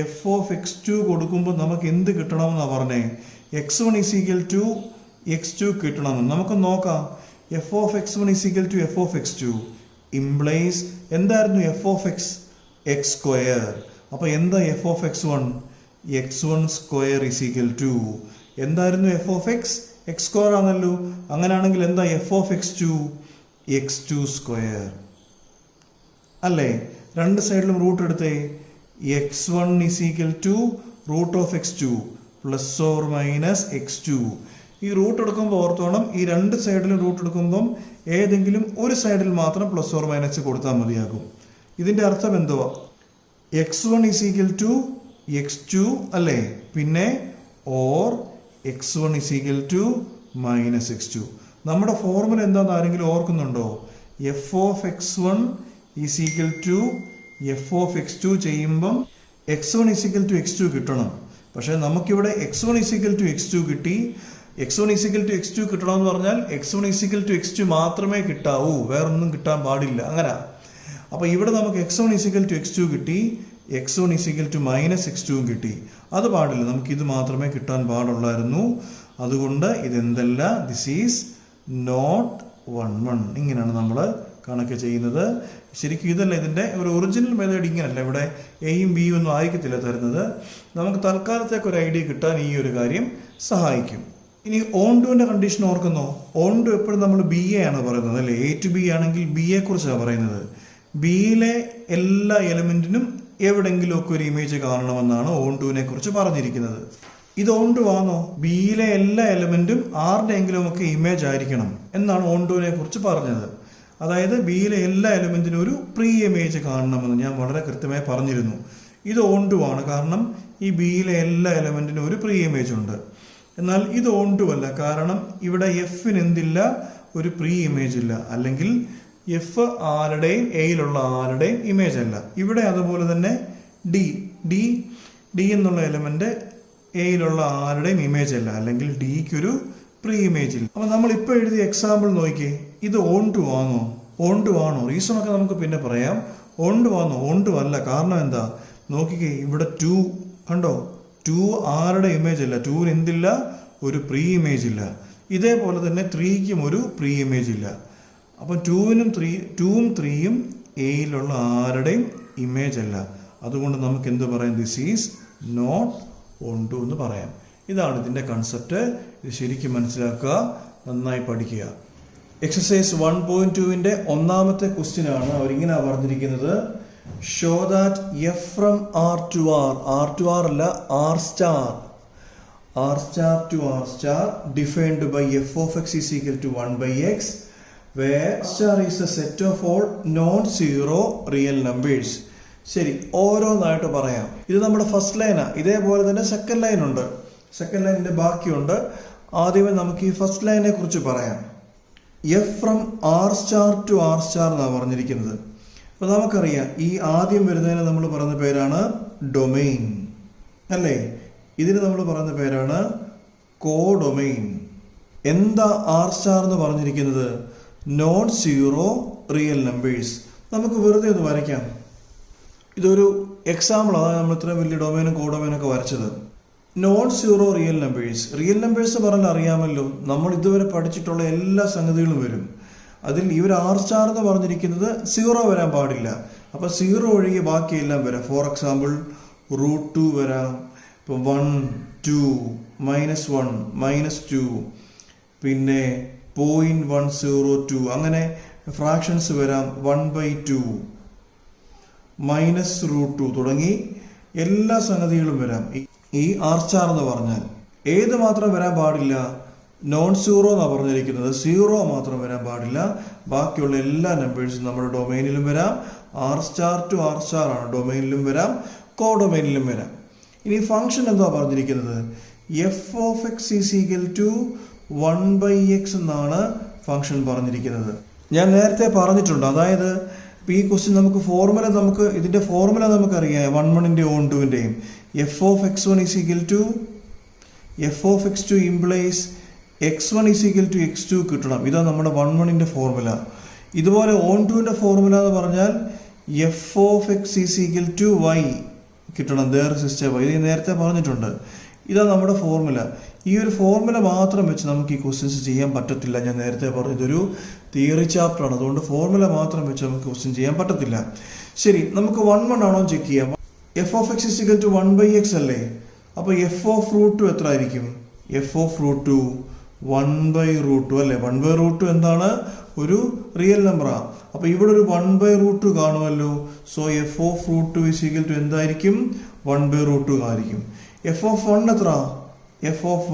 F of x2 കൊടുക്കുമ്പോൾ നമുക്ക് എന്ത് കിട്ടണമെന്നാണ് പറഞ്ഞേ? x1 is equal to x2 കിട്ടണമെന്ന്. നമുക്ക് നോക്കാം. F of x1 is equal to F of x2 implies എന്തായിരുന്നു? F of x square. അപ്പൊ എന്താ f of x1 square is equal to എന്തായിരുന്നു? എഫ് ഓഫ് x സ്ക്വയർ ആണല്ലോ. അങ്ങനെയാണെങ്കിൽ എന്താ എഫ് ഓഫ് x2 സ്ക്വയർ അല്ലേ? രണ്ട് സൈഡിലും റൂട്ട് എടുത്തേ. x1 is equal to root of x2 plus or minus x2. ഈ റൂട്ട് എടുക്കുമ്പോൾ ഓർത്തോണം, ഈ രണ്ട് സൈഡിലും റൂട്ട് എടുക്കുമ്പം ഏതെങ്കിലും ഒരു സൈഡിൽ മാത്രം പ്ലസ് ഓർ മൈനസ് കൊടുത്താൽ മതിയാകും. ഇതിന്റെ അർത്ഥം എന്തുവാ? x1 is equal to x2 അല്ലേ? പിന്നെ or x1 is equal to minus x2. നമ്മുടെ ഫോർമുല എന്താണെന്ന് ആരെങ്കിലും ഓർക്കുന്നുണ്ടോ? F of x1 is equal to F of x2 ചെയ്യുമ്പം x1 is equal to x2 കിട്ടണം. പക്ഷെ നമുക്കിവിടെ x1 is equal to x2 കിട്ടി. x1 ഈസിക്കൽ ടു x2 കിട്ടണമെന്ന് പറഞ്ഞാൽ x1 ഈസിക്കൽ ടു x2 മാത്രമേ കിട്ടാവൂ, വേറൊന്നും കിട്ടാൻ പാടില്ല. അങ്ങനെ അപ്പൊ ഇവിടെ നമുക്ക് x1 ഈസിക്കൽ ടു x2 കിട്ടി, x1 is equal to minus x2 കിട്ടി. അത് പാടില്ല, നമുക്ക് ഇത് മാത്രമേ കിട്ടാൻ പാടുള്ളായിരുന്നു. അതുകൊണ്ട് ഇതെന്തല്ല, ദിസ് ഈസ് നോട്ട് 1 1. ഇങ്ങനെയാണ് നമ്മൾ കണക്ക് ചെയ്യുന്നത്. ശരിക്കും ഇതല്ല ഇതിൻ്റെ ഒരു ഒറിജിനൽ മെത്തേഡ്. ഇങ്ങനല്ല, ഇവിടെ എയും ബിയും ഒന്നും ആയിരിക്കത്തില്ല തരുന്നത്. നമുക്ക് തൽക്കാലത്തേക്ക് ഒരു ഐഡിയ കിട്ടാൻ ഈ ഒരു കാര്യം സഹായിക്കും. ഇനി ഓൺ ടുവിൻ്റെ കണ്ടീഷൻ ഓർക്കുന്നോ? ഓൺ ടു എപ്പോഴും നമ്മൾ ബി എ ആണ് പറയുന്നത് അല്ലേ? എ ടു ബി ആണെങ്കിൽ ബി എ കുറിച്ചാണ് പറയുന്നത്. ബിയിലെ എല്ലാ എലമെന്റിനും എവിടെങ്കിലുമൊക്കെ ഒരു ഇമേജ് കാണണമെന്നാണ് ഓൺ ടുവിനെ കുറിച്ച് പറഞ്ഞിരിക്കുന്നത്. ഇത് ഓൺ ടു ആണോ? ബിയിലെ എല്ലാ എലമെന്റും ആരുടെയെങ്കിലും ഒക്കെ ഇമേജ് ആയിരിക്കണം എന്നാണ് ഓൺ ടുവിനെ കുറിച്ച് പറഞ്ഞത്. അതായത് ബിയിലെ എല്ലാ എലമെന്റിനും ഒരു പ്രീ ഇമേജ് കാണണമെന്ന് ഞാൻ വളരെ കൃത്യമായി പറഞ്ഞിരുന്നു. ഇത് ഓൺ ടു ആണ്, കാരണം ഈ ബിയിലെ എല്ലാ എലമെന്റിനും ഒരു പ്രീ ഇമേജ് ഉണ്ട്. എന്നാൽ ഇത് ഓൺ ടു അല്ല, കാരണം ഇവിടെ എഫിന് എന്തില്ല, ഒരു പ്രീ ഇമേജ് ഇല്ല. അല്ലെങ്കിൽ എഫ് ആരുടെയും എയിലുള്ള ആരുടെയും ഇമേജ് അല്ല. ഇവിടെ അതുപോലെ തന്നെ ഡി എന്നുള്ള എലമെന്റ് എയിലുള്ള ആരുടെയും ഇമേജ് അല്ല, അല്ലെങ്കിൽ ഡിക്ക് ഒരു പ്രീ ഇമേജ് ഇല്ല. അപ്പൊ നമ്മൾ ഇപ്പൊ എഴുതിയ എക്സാമ്പിൾ നോക്കിയേ, ഇത് ഓൺ ടു ആണോ? ഓൺ ടു ആണോ? റീസൺ ഒക്കെ നമുക്ക് പിന്നെ പറയാം. ഓൺ ടു ആണോ? ഓൺ ടു അല്ല. കാരണം എന്താ നോക്കിക്കേ, ഇവിടെ 2 കണ്ടോ, 2 ആരുടെ ഇമേജ് അല്ല, 2ന് എന്തില്ല, ഒരു പ്രീ ഇമേജ് ഇല്ല. ഇതേപോലെ തന്നെ 3ക്കും ഒരു പ്രീ ഇമേജ് ഇല്ല. അപ്പം 2ഉം 3യും എയിലുള്ള ആരുടെയും ഇമേജ് അല്ല. അതുകൊണ്ട് നമുക്ക് എന്ത് പറയാം, this is not onto എന്ന് പറയാം. ഇതാണ് ഇതിൻ്റെ കൺസെപ്റ്റ്. ഇത് ശരിക്കും മനസ്സിലാക്കുക, നന്നായി പഠിക്കുക. എക്സസൈസ് 1.2ന്റെ ഒന്നാമത്തെ ക്വസ്റ്റ്യൻ ആണ്. അവരിങ്ങനെ പറഞ്ഞിരിക്കുന്നത്, show that f from R to R അല്ല, R star to R star defined by f of X is equal to 1/x where star is a set of all non-zero real numbers. ശരി, ഓരോന്നായിട്ട് പറയാം. ഇത് നമ്മുടെ first ലൈനാ. ഇതേപോലെ തന്നെ second line ഉണ്ട്, second ലൈനിന്റെ ബാക്കിയുണ്ട്. ആദ്യമേ നമുക്ക് ഈ ഫസ്റ്റ് ലൈനെ കുറിച്ച് പറയാം. F from R star to R star എന്നാണ് പറഞ്ഞിരിക്കുന്നത്. അപ്പൊ നമുക്കറിയാം, ഈ ആദ്യം വരുന്നതിന് നമ്മൾ പറയുന്ന പേരാണ് ഡൊമെയിൻ അല്ലേ? ഇതിന് നമ്മൾ പറയുന്ന പേരാണ് കോഡൊമെയിൻ. എന്താ ആർ സ്റ്റാർ എന്ന് പറഞ്ഞിരിക്കുന്നത്? Non zero real numbers. നമുക്ക് വെറുതെ ഒന്ന് വരയ്ക്കാം. ഇതൊരു എക്സാമ്പിൾ, അതാണ് നമ്മൾ ഇത്രയും വലിയ ഡൊമൈനും കോഡൊമൈനൊക്കെ വരച്ചത്. Non zero real numbers. Real numbers പറഞ്ഞാൽ അറിയാമല്ലോ, നമ്മൾ ഇതുവരെ പഠിച്ചിട്ടുള്ള എല്ലാ സംഗതികളും വരും. അതിൽ ഇവർ ആർ സ്റ്റാർ എന്ന് പറഞ്ഞിരിക്കുന്നത് 0 വരാൻ പാടില്ല. അപ്പൊ 0 ഒഴികെ ബാക്കിയെല്ലാം വരാം. ഫോർ എക്സാമ്പിൾ √2 വരാം, ഇപ്പൊ 1 2 -1 -2, പിന്നെ 0.102, അങ്ങനെ ഫ്രാക്ഷൻസ് വരാം, 1/2 -√2 തുടങ്ങി എല്ലാ സംഗതികളും വരാം ഈ ആർ സ്റ്റാർ എന്ന് പറഞ്ഞാൽ. ഏത് മാത്രം വരാൻ പാടില്ല? നോൺ സീറോ എന്നാണ് പറഞ്ഞിരിക്കുന്നത്. 0 മാത്രം വരാൻ പാടില്ല. ബാക്കിയുള്ള എല്ലാ നമ്പേഴ്സും നമ്മുടെ ഡൊമൈനിലും വരാം. R star to R star ആണ്, ഡൊമൈനിലും വരാം, കോഡൊമൈനിലും വരാം. ഇനി ഫംഗ്ഷൻ എന്താ പറഞ്ഞിരിക്കുന്നത്? F of X is equal to 1/x എന്നാണ് ഫംഗ്ഷൻ പറഞ്ഞിരിക്കുന്നത്. ഞാൻ നേരത്തെ പറഞ്ഞിട്ടുണ്ട്, അതായത് ഈ ക്വസ്റ്റ്യൻ നമുക്ക് ഇതിന്റെ ഫോർമുല നമുക്കറിയാം. 1/1ന്റെ ഓൺ ടുവിന്റെയും f of x1 is equal to F of x2 implies x1 is equal to x2 കിട്ടണം. ഇതാണ് നമ്മുടെ 1/1ന്റെ ഫോർമുല. ഇതുപോലെ ഓൺ ടുവിന്റെ ഫോർമുല എന്ന് പറഞ്ഞാൽ f of X is equal to y കിട്ടണം. There exists y. ഇത് നേരത്തെ പറഞ്ഞിട്ടുണ്ട്. ഇതാണ് നമ്മുടെ ഫോർമുല. ഈ ഒരു ഫോർമുല മാത്രം വെച്ച് നമുക്ക് ഈ ക്വസ്റ്റ്യൻസ് ചെയ്യാൻ പറ്റത്തില്ല. ഞാൻ നേരത്തെ പറഞ്ഞു, ഇതൊരു തിയറി ചാപ്റ്റർ ആണ്, അതുകൊണ്ട് ഫോർമുല മാത്രം വെച്ച് നമുക്ക് ക്വസ്റ്റ്യൻ ചെയ്യാൻ പറ്റത്തില്ല. ശരി, നമുക്ക് 1/1 ആണോ ചെക്ക് ചെയ്യാം. F of X is equal to 1/x അല്ലേ? അപ്പൊ എഫ് ഓഫ് √2 എത്ര ആയിരിക്കും? എഫ് ഓഫ് √2 1/√2 അല്ലേ? 1/√2 എന്താണ്? ഒരു റിയൽ നമ്പറാ. അപ്പൊ ഇവിടെ ഒരു 1/√2 കാണുമല്ലോ. So F of √2 is equal to എന്തായിരിക്കും? 1/√2 ആയിരിക്കും. എഫ് ഓഫ് 1 എത്ര? എഫ് ഓഫ്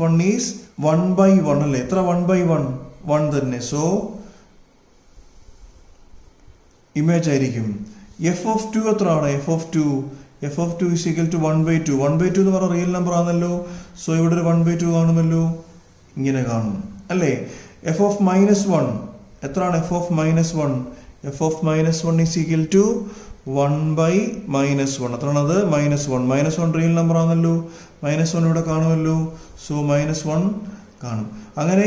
1 ഈസ് 1/1 അല്ലേ? എത്ര? 1/1 1 തന്നെ. സോ ഇമേജ് ആയിരിക്കും. എഫ് ഓഫ് 2 എത്ര ആണ്? F of 2 is equal to 1/2. 1/2 എന്ന് പറഞ്ഞ റിയൽ നമ്പർ ആണല്ലോ. സോ ഇവിടെ ഒരു 1/2 കാണുമല്ലോ, ഇങ്ങനെ കാണും അല്ലേ? എഫ് ഓഫ് -1 എത്രയാണ്? F of -1 is equal to 1/-1. എത്രയാണത്? -1. -1 റിയൽ നമ്പർ ആണല്ലോ. -1 ഇവിടെ കാണുമല്ലോ. സോ -1 കാണും. അങ്ങനെ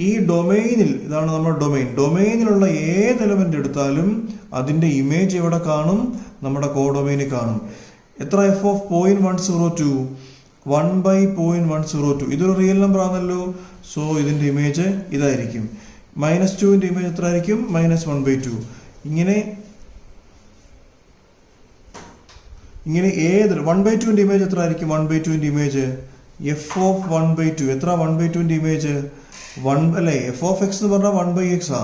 ഈ ഡൊമൈനിൽ, ഇതാണ് നമ്മുടെ ഡൊമൈനിലുള്ള ഏത് എലമെന്റ് എടുത്താലും അതിന്റെ ഇമേജ് എവിടെ കാണും? നമ്മുടെ കോഡൊമൈനിൽ കാണും. എത്ര? f of 0.102, 1/0.102. ഇതൊരു റിയൽ നമ്പർ ആണല്ലോ. സോ ഇതിന്റെ ഇമേജ് ഇതായിരിക്കും. -2ന്റെ ഇമേജ് എത്ര ആയിരിക്കും? -1/2. ഇങ്ങനെ ഏത് 1/2ന്റെ ഇമേജ് എത്ര ആയിരിക്കും? 1/2ന്റെ ഇമേജ് f of 1/2. എത്ര 1/2ന്റെ ഇമേജ്? 1 അല്ലേ? f of x എന്ന് പറഞ്ഞാൽ 1/x ആ.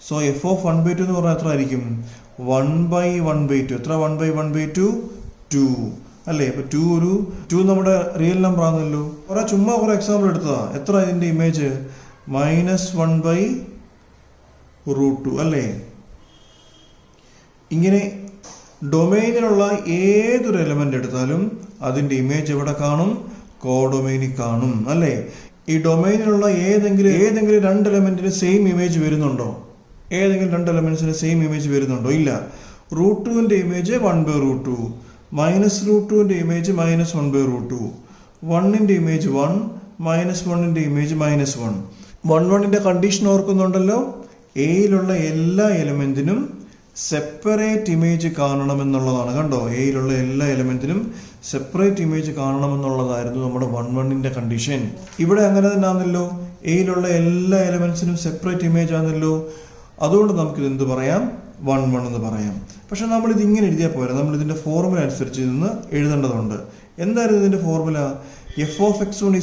സോ f of 1/2 എന്ന് പറഞ്ഞാൽ എത്ര ആയിരിക്കും? 1/1/2. എത്ര 1/1/2? 2 അല്ലേ? അപ്പൊ 2 നമ്മുടെ റിയൽ നമ്പർ ആണല്ലോ. ചുമ്മാ കുറെ എക്സാമ്പിൾ എടുത്തതാ. എത്ര ഇതിന്റെ ഇമേജ്? -1/√2 അല്ലേ? ഇങ്ങനെ ഡൊമൈനിലുള്ള ഏതൊരു എലമെന്റ് എടുത്താലും അതിന്റെ ഇമേജ് എവിടെ കാണും? കോഡൊമൈനിൽ കാണും അല്ലേ? ഈ ഡൊമൈനിലുള്ള ഏതെങ്കിലും രണ്ട് എലമെന്റിന് സെയിം ഇമേജ് വരുന്നുണ്ടോ? ഏതെങ്കിലും രണ്ട് എലമെന്റ്സിന് സെയിം ഇമേജ് വരുന്നുണ്ടോ? ഇല്ല. √2ന്റെ ഇമേജ് 1/√2, -√2ന്റെ ഇമേജ് -1/√2, 1ന്റെ ഇമേജ് 1, -1ന്റെ ഇമേജ് -1. 1ന്റെ കണ്ടീഷൻ ഓർക്കുന്നുണ്ടല്ലോ. എയിലുള്ള എല്ലാ എലമെന്റിനും സെപ്പറേറ്റ് ഇമേജ് കാണണമെന്നുള്ളതാണ്. കണ്ടോ? എയിലുള്ള എല്ലാ എലമെന്റിനും സെപ്പറേറ്റ് ഇമേജ് കാണണമെന്നുള്ളതായിരുന്നു നമ്മുടെ 1ന്റെ കണ്ടീഷൻ. ഇവിടെ അങ്ങനെ തന്നെ ആണല്ലോ. എയിലുള്ള എല്ലാ എലമെന്റ്സിനും സെപ്പറേറ്റ് ഇമേജ് ആണല്ലോ. അതുകൊണ്ട് നമുക്കിത് എന്ത് പറയാം? 1 എന്ന് പറയാം. പക്ഷെ നമ്മൾ ഇത് ഇങ്ങനെ എഴുതിയാൽ പോരാ. നമ്മൾ ഇതിന്റെ ഫോർമുല അനുസരിച്ച് ഇന്ന് എഴുതേണ്ടതുണ്ട്. എന്തായിരുന്നു ഇതിന്റെ formula? f of x1 =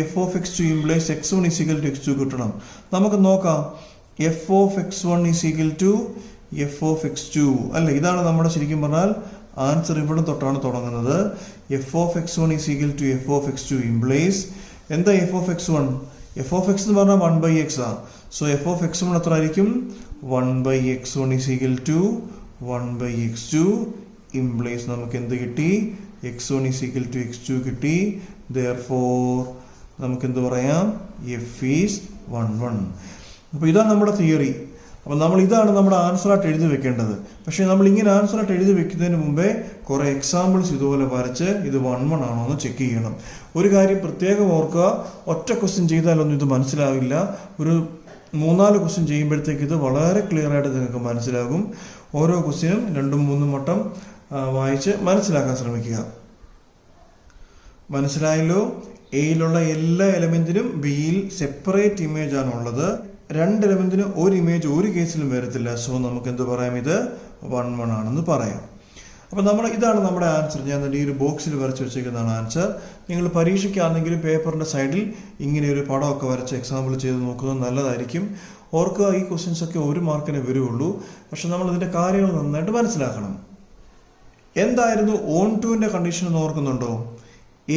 f of x2 implies x1 = x2 കിട്ടണം. നമുക്ക് നോക്കാം. f of x1 = f of x2 അല്ലെ? ഇതാണ് നമ്മുടെ ശരിക്കും പറഞ്ഞാൽ ആൻസർ. ഇവിടെ തൊട്ടാണ് തുടങ്ങുന്നത്. f of x1 = f of x2 implies എന്താ f of x1? f of x എന്ന് പറഞ്ഞാൽ 1/x ആ. സോ f of x1 എത്ര ആയിരിക്കും? 1/x1 = 1/x2 implies നമുക്ക് എന്ത് കിട്ടി? x1 = x2 കിട്ടി. Therefore നമുക്ക് എന്ത് പറയാം? f is 1. അപ്പൊ ഇതാണ് നമ്മുടെ തിയറി. അപ്പൊ ഇതാണ് നമ്മുടെ ആൻസർ ആയിട്ട് എഴുതി വെക്കേണ്ടത്. പക്ഷെ നമ്മൾ ഇങ്ങനെ ആൻസർ ആയിട്ട് എഴുതി വെക്കുന്നതിന് മുമ്പേ കുറെ എക്സാമ്പിൾസ് ഇതുപോലെ വരച്ച് ഇത് 1 ആണോ എന്ന് ചെക്ക് ചെയ്യണം. ഒരു കാര്യം പ്രത്യേകം ഓർക്കുക. ഒറ്റ ക്വസ്റ്റ്യൻ ചെയ്താലൊന്നും ഇത് മനസ്സിലാവില്ല. ഒരു 3-4 ക്വസ്റ്റ്യൻ ചെയ്യുമ്പോഴത്തേക്ക് ഇത് വളരെ ക്ലിയർ ആയിട്ട് നിങ്ങൾക്ക് മനസ്സിലാകും. ഓരോ ക്വസ്റ്റ്യനും 2-3 വട്ടം വായിച്ച് മനസ്സിലാക്കാൻ ശ്രമിക്കുക. മനസ്സിലായല്ലോ? എയിലുള്ള എല്ലാ എലമെന്റിനും ബിയിൽ സെപ്പറേറ്റ് ഇമേജ് ആണ് ഉള്ളത്. രണ്ട് എലമെന്റിന് ഒരു ഇമേജ് ഒരു കേസിലും വരത്തില്ല. സോ നമുക്ക് എന്ത് പറയാം? ഇത് 1 ആണെന്ന് പറയാം. അപ്പൊ ഇതാണ് നമ്മുടെ ആൻസർ. ഞാൻ ഈ ഒരു ബോക്സിൽ വരച്ച് വെച്ചേക്കുന്നതാണ് ആൻസർ. നിങ്ങൾ പരീക്ഷയ്ക്കാണെങ്കിലും പേപ്പറിന്റെ സൈഡിൽ ഇങ്ങനെ ഒരു പടമൊക്കെ വരച്ച് എക്സാമ്പിൾ ചെയ്ത് നോക്കുന്നത് നല്ലതായിരിക്കും. ഓർക്കുക, ഈ ക്വസ്റ്റ്യൻസ് ഒക്കെ 1 മാർക്കിനെ വരുള്ളൂ. പക്ഷെ നമ്മൾ ഇതിന്റെ കാര്യങ്ങൾ നന്നായിട്ട് മനസ്സിലാക്കണം. എന്തായിരുന്നു ഓൺ-2ന്റെ കണ്ടീഷൻ എന്ന് ഓർക്കുന്നുണ്ടോ?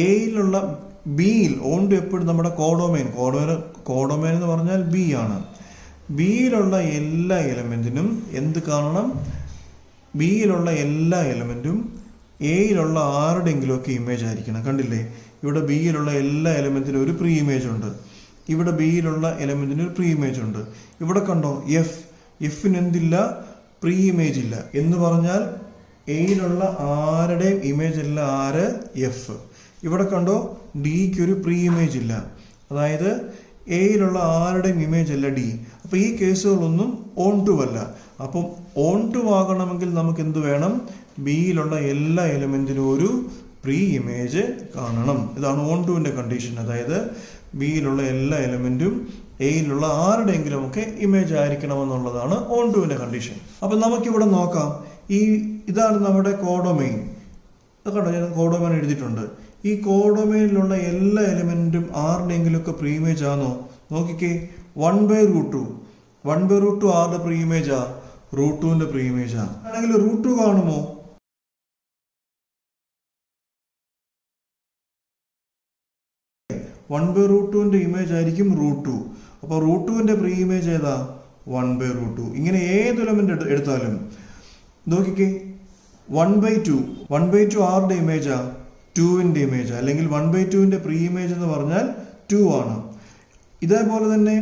എയിലുള്ള ബിയിൽ ഓൺ-2 എപ്പോഴും നമ്മുടെ കോഡൊമൈൻ എന്ന് പറഞ്ഞാൽ ബി ആണ്. ബിയിലുള്ള എല്ലാ എലമെന്റിനും എന്ത് കാണണം? ബിയിലുള്ള എല്ലാ എലമെന്റും എയിലുള്ള ആരുടെയെങ്കിലുമൊക്കെ ഇമേജ് ആയിരിക്കണം. കണ്ടില്ലേ? ഇവിടെ ബിയിലുള്ള എല്ലാ എലമെന്റിനും ഒരു പ്രീ ഇമേജ് ഉണ്ട്. ഇവിടെ ബിയിലുള്ള എലമെന്റിന് ഒരു പ്രീ ഇമേജ് ഉണ്ട്. ഇവിടെ കണ്ടോ? എഫിന് എന്തില്ല? പ്രീ ഇമേജ് ഇല്ല. എന്ന് പറഞ്ഞാൽ എയിലുള്ള ആരുടെയും ഇമേജ് അല്ല ആര്? എഫ്. ഇവിടെ കണ്ടോ? ഡിക്ക് ഒരു പ്രീ ഇമേജ് ഇല്ല. അതായത് എയിലുള്ള ആരുടെയും ഇമേജ് അല്ല ഡി. അപ്പൊ ഈ കേസുകളൊന്നും ഓൺ-2 അല്ല. അപ്പം ഓൺ-2 ആകണമെങ്കിൽ നമുക്ക് എന്ത് വേണം? ബിയിലുള്ള എല്ലാ എലമെന്റിനും ഒരു പ്രീ ഇമേജ് കാണണം. ഇതാണ് ഓൺ-2ന്റെ കണ്ടീഷൻ. അതായത് ബിയിലുള്ള എല്ലാ എലമെന്റും എയിലുള്ള ആരുടെയെങ്കിലും ഒക്കെ ഇമേജ് ആയിരിക്കണമെന്നുള്ളതാണ് ഓൺ-2ന്റെ കണ്ടീഷൻ. അപ്പൊ നമുക്കിവിടെ നോക്കാം. ഇതാണ് നമ്മുടെ കോഡൊമൈൻ. കണ്ടോ? ഞാൻ കോഡൊമൈൻ എഴുതിയിട്ടുണ്ട്. ഈ കോഡൊമൈനിലുള്ള എല്ലാ എലമെന്റും ആരുടെയെങ്കിലും ഒക്കെ പ്രീ ഇമേജ് ആണോ? നോക്കിക്കേ. 1/√2 ആരുടെ പ്രീ ഇമേജാ? √2ന്റെ പ്രീ ഇമേജാ. ആണെങ്കിൽ √2 കാണുമോ? ന്റെ ഇമേജ് ആയിരിക്കും √2. അപ്പൊ √2ന്റെ പ്രീ ഇമേജ് ഏതാ? 1/√2. ഇങ്ങനെ ഏത് എലമെന്റ് എടുത്താലും നോക്കിക്കേ. 1/2 ആരുടെ ഇമേജാ? 2ന്റെ ഇമേജ്. അല്ലെങ്കിൽ 1/2ന്റെ പ്രീ ഇമേജ് എന്ന് പറഞ്ഞാൽ 2 ആണ്. ഇതേപോലെ തന്നെ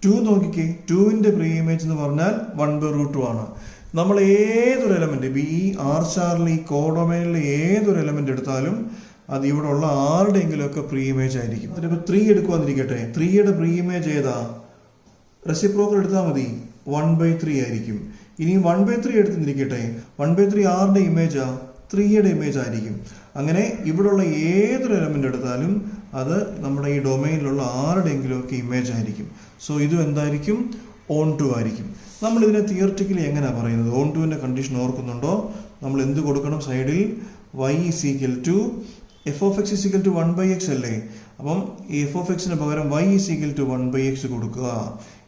2 നോക്കിക്കേ. 2ന്റെ പ്രീ ഇമേജ് എന്ന് പറഞ്ഞാൽ 1/√2 ആണ്. നമ്മൾ ഏതൊരു എലമെന്റ് ഈ ആർ സ്റ്റാറിൽ ഈ കോഡൊമൈനിലെ ഏതൊരു എലമെന്റ് എടുത്താലും അത് ഇവിടെ ഉള്ള ആരുടെയെങ്കിലും ഒക്കെ പ്രീ ഇമേജ് ആയിരിക്കും. അതിപ്പോൾ 3 എടുക്കുവാന്നിരിക്കട്ടെ, 3യുടെ പ്രീ ഇമേജ് ഏതാ? റെസിപ്രോക്കൽ എടുത്താൽ മതി, 1/3 ആയിരിക്കും. ഇനി 1/3 എടുത്തിരിക്കട്ടെ, 1/3 ആരുടെ ഇമേജാ? 3യുടെ ഇമേജ് ആയിരിക്കും. അങ്ങനെ ഇവിടെയുള്ള ഏതൊരു എലമെന്റ് എടുത്താലും അത് നമ്മുടെ ഈ ഡൊമൈനിലുള്ള ആരുടെയെങ്കിലും ഒക്കെ ഇമേജ് ആയിരിക്കും. സോ ഇതും എന്തായിരിക്കും? ഓൺ ടു ആയിരിക്കും. നമ്മൾ ഇതിനെ തിയററ്റിക്കലി എങ്ങനെയാണ് പറയുന്നത്? ഓൺ ടുവിന്റെ കണ്ടീഷൻ ഓർക്കുന്നുണ്ടോ? നമ്മൾ എന്ത് കൊടുക്കണം സൈഡിൽ? y is equal to f(x) is equal to 1/x അല്ലേ? അപ്പം ഈ f(x)ന് പകരം y is equal to 1/x കൊടുക്കുക.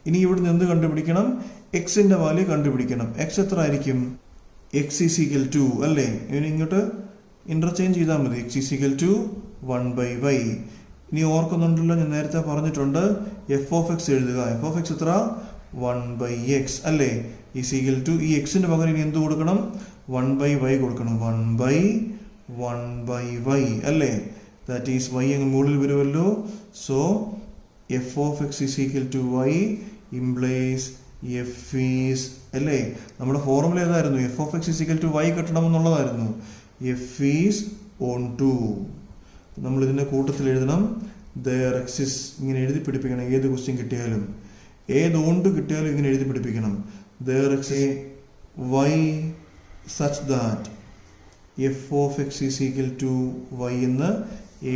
ഇനി ഇവിടുന്ന് എന്ത് കണ്ടുപിടിക്കണം? എക്സിന്റെ വാല്യൂ കണ്ടുപിടിക്കണം. എക്സ് എത്ര ആയിരിക്കും? x is equal to അല്ലേ? ഇനി ഇങ്ങോട്ട് ഇന്റർചേഞ്ച് ചെയ്താൽ മതി. x is equal to 1/y. ഇനി ഓർക്കുന്നുണ്ടല്ലോ, ഞാൻ നേരത്തെ പറഞ്ഞിട്ടുണ്ട്, f(x) എഴുതുക. f(x) എത്ര? 1/x അല്ലേ? is equal to ഈ എക്സിന്റെ പകരം ഇനി എന്ത് കൊടുക്കണം? 1/y കൊടുക്കണം. 1/y അല്ലേ? ദാറ്റ് ഈസ് y അങ്ങ് മുകളിൽ വരുമല്ലോ. So f(x) is equal to y implies f is അല്ലേ? നമ്മുടെ ഫോർമുല ഏതായിരുന്നു? f(x) is equal to y കിട്ടണം എന്നുള്ളതായിരുന്നു. f is on 2. നമ്മൾ ഇതിന്റെ കൂട്ടത്തിൽ എഴുതണം there exists. ഇങ്ങനെ എഴുതി പിടിപ്പിക്കണം. ഏത് ക്വസ്റ്റ്യൻ കിട്ടിയാലും, ഏത് ഓണ്ട് കിട്ടിയാലും ഇങ്ങനെ എഴുതി പിടിപ്പിക്കണം. there exists y such that f(x) is equal to y എന്ന്